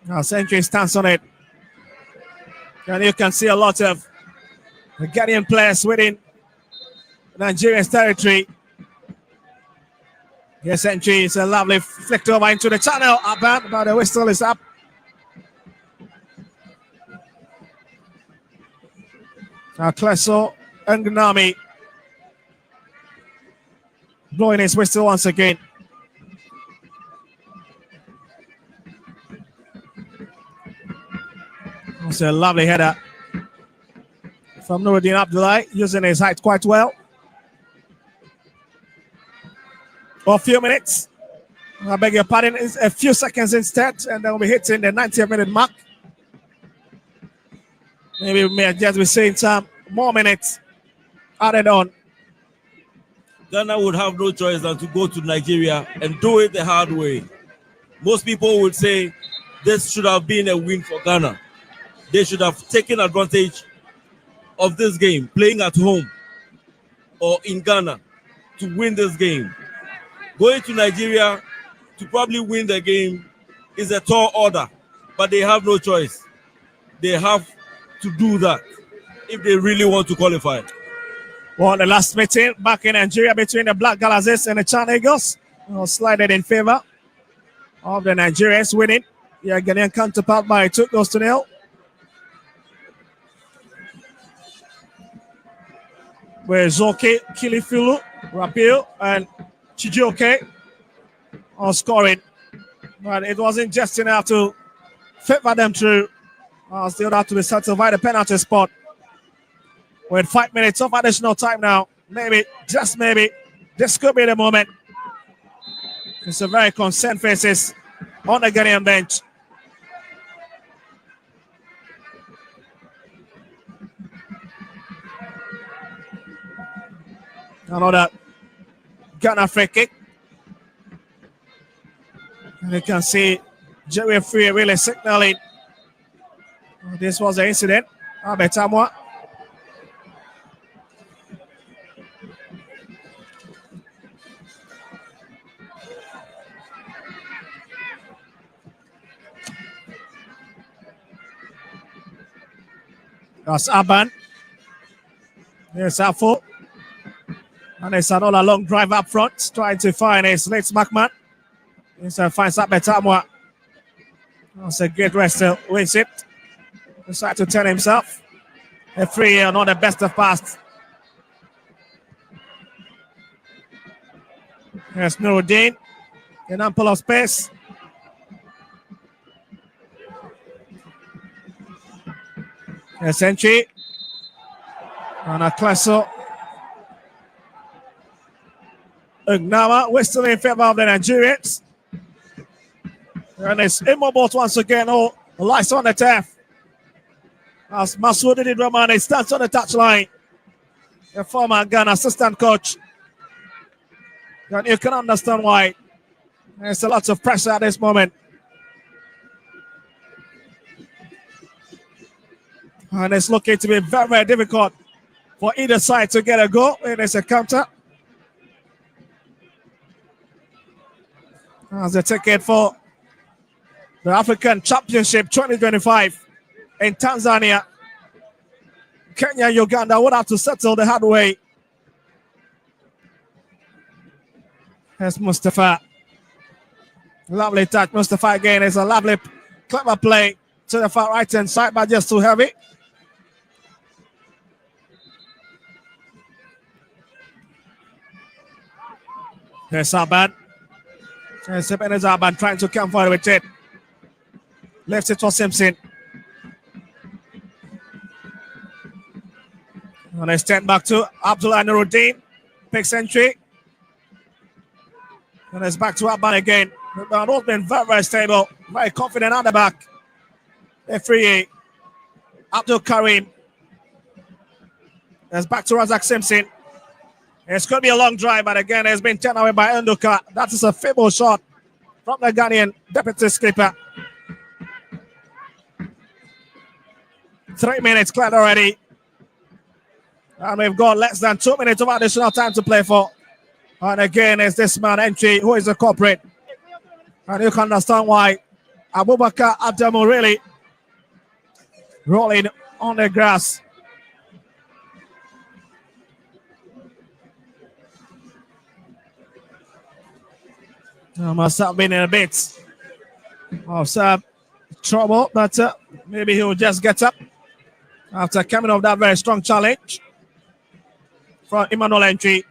Now Century stands on it. And you can see a lot of the Ghanaian players within Nigeria's territory. Yes, Century is a lovely flicked over into the channel. Aban, but the whistle is up. Now Kleso Ngnami blowing his whistle once again. It's a lovely header from Nuruddin Abdullahi, using his height quite well. For a few minutes, I beg your pardon, it's a few seconds instead, and then we'll be hitting the 90th minute mark. Maybe we may just be seeing some more minutes added on. Ghana would have no choice than to go to Nigeria and do it the hard way. Most people would say this should have been a win for Ghana. They should have taken advantage of this game, playing at home or in Ghana to win this game. Going to Nigeria to probably win the game is a tall order, but they have no choice. They have to do that if they really want to qualify. Well, the last meeting back in Nigeria between the Black Galaxies and the Chan Eagles slided in favor of the Nigerians, winning. The Ghanaian counterpart by 2-0. Where Zoke, Kilifulu, Rapio, and Chijioke are scoring. But it wasn't just enough to favor them through. Still have to be settled by the penalty spot. With 5 minutes of additional time now. Maybe, just maybe, this could be the moment. It's a very concerned faces on the Ghanaian bench. Another Ghana free kick. And you can see Jerry Free really signaling this was the incident. Abetamwa. That's Aban. There's Afo. And it's another long drive up front, trying to find his late Smackman. He finds Abetamwa. That's a great wrestle. Wins it. Decides to turn himself. A free, not the best of pass. There's Nuruddin. An ample of space. There's Entry. And a Kleso. Ugnama, we're still in favor of the Nigerians. And it's immobile once again. Oh, the lights on the turf. As Masoudi Dramane stands on the touchline. The former Ghana assistant coach. And you can understand why. There's a lot of pressure at this moment. And it's looking to be very, very difficult for either side to get a goal. It is a counter. As a ticket for the African Championship 2025 in Tanzania. Kenya, Uganda would have to settle the hard way. Here's Mustafa. Lovely touch. Mustafa again. It's a lovely, clever play to the far right hand side, but just too heavy. Here's Saban. Here's Saban trying to come forward with it. Left it for Simpson. And they stand back to Abdullah Nuruddin. Picks entry. And it's back to Abban again. Both been very, very stable. Very confident on the back. Referee Abdul Karim. It's back to Razak Simpson. It's going to be a long drive, but again, it's been turned away by Nduka. That is a feeble shot from the Ghanaian deputy skipper. 3 minutes cleared already. And we've got less than 2 minutes of additional time to play for. And again, it's this man entry who is the culprit. And you can understand why Abubakar Adamu really rolling on the grass. Must have been in a bit of some trouble, but maybe he'll just get up after coming off that very strong challenge from Emmanuel entry.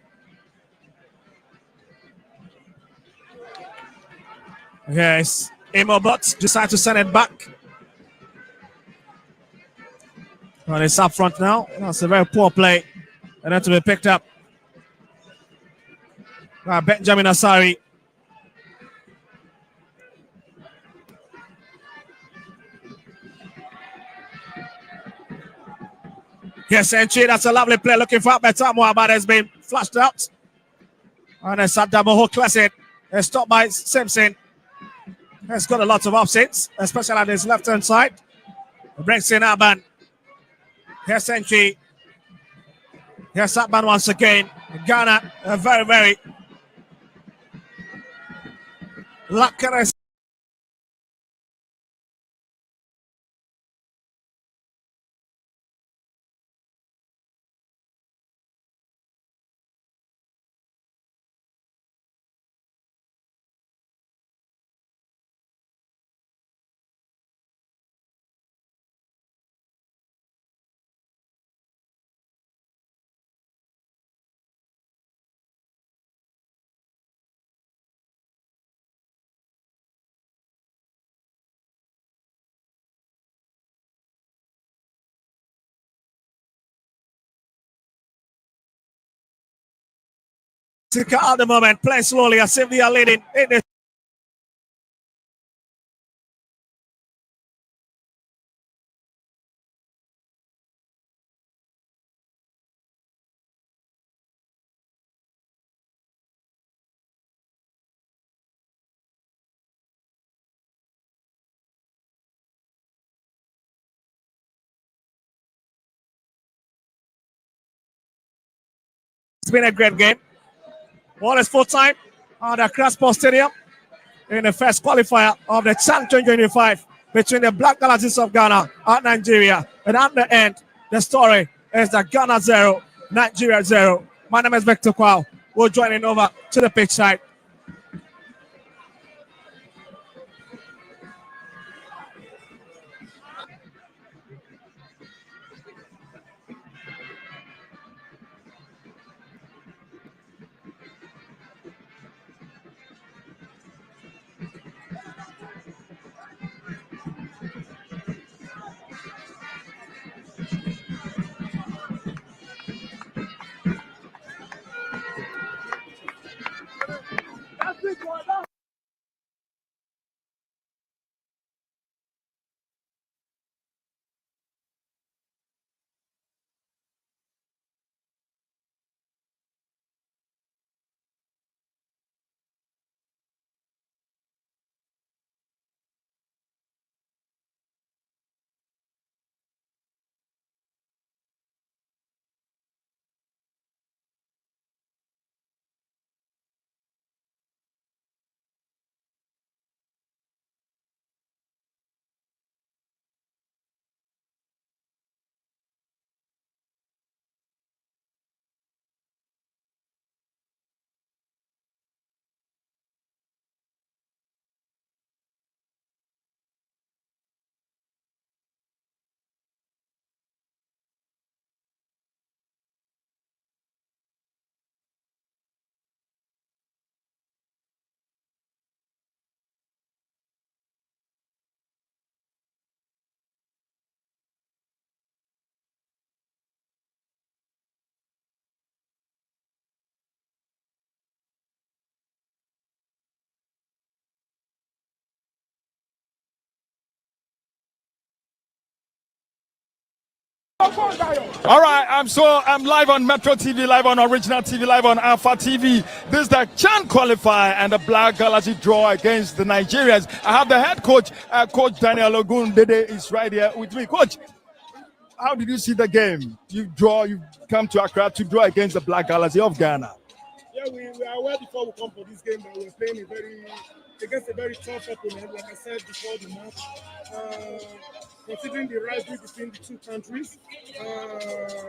Yes, Imobot decides to send it back. And it's up front now. That's a very poor play. And then to be picked up by Benjamin Asari. Yes, entry. That's a lovely play. Looking for Betamu, but has been flushed out. And then Sadamoho Classic is stopped by Simpson. He's got a lot of options, especially on his left hand side. Breaks in Aban. Here's entry. Here's Aban once again. Ghana, a very, very lucky. At the moment, play slowly as if they are leading in this. It's been a great game. Ball is full time on the Crossport Stadium in the first qualifier of the CHAN 2025 between the Black Galaxies of Ghana and Nigeria. And at the end, the story is that Ghana 0, Nigeria 0. My name is Victor Kwao. We're joining over to the pitch side. All right, I'm live on Metro TV, live on Original TV, live on Alpha TV. This is the CHAN qualifier and the Black Galaxy draw against the Nigerians. I have the head coach, Coach Daniel Ogundede is right here with me. Coach, how did you see the game? You come to Accra to draw against the Black Galaxy of Ghana. Yeah, we were aware before we come for this game that we were playing against a very tough opponent, like I said before the match. Considering the rivalry between the two countries,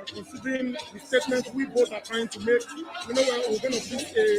considering the statements we both are trying to make, we're going to face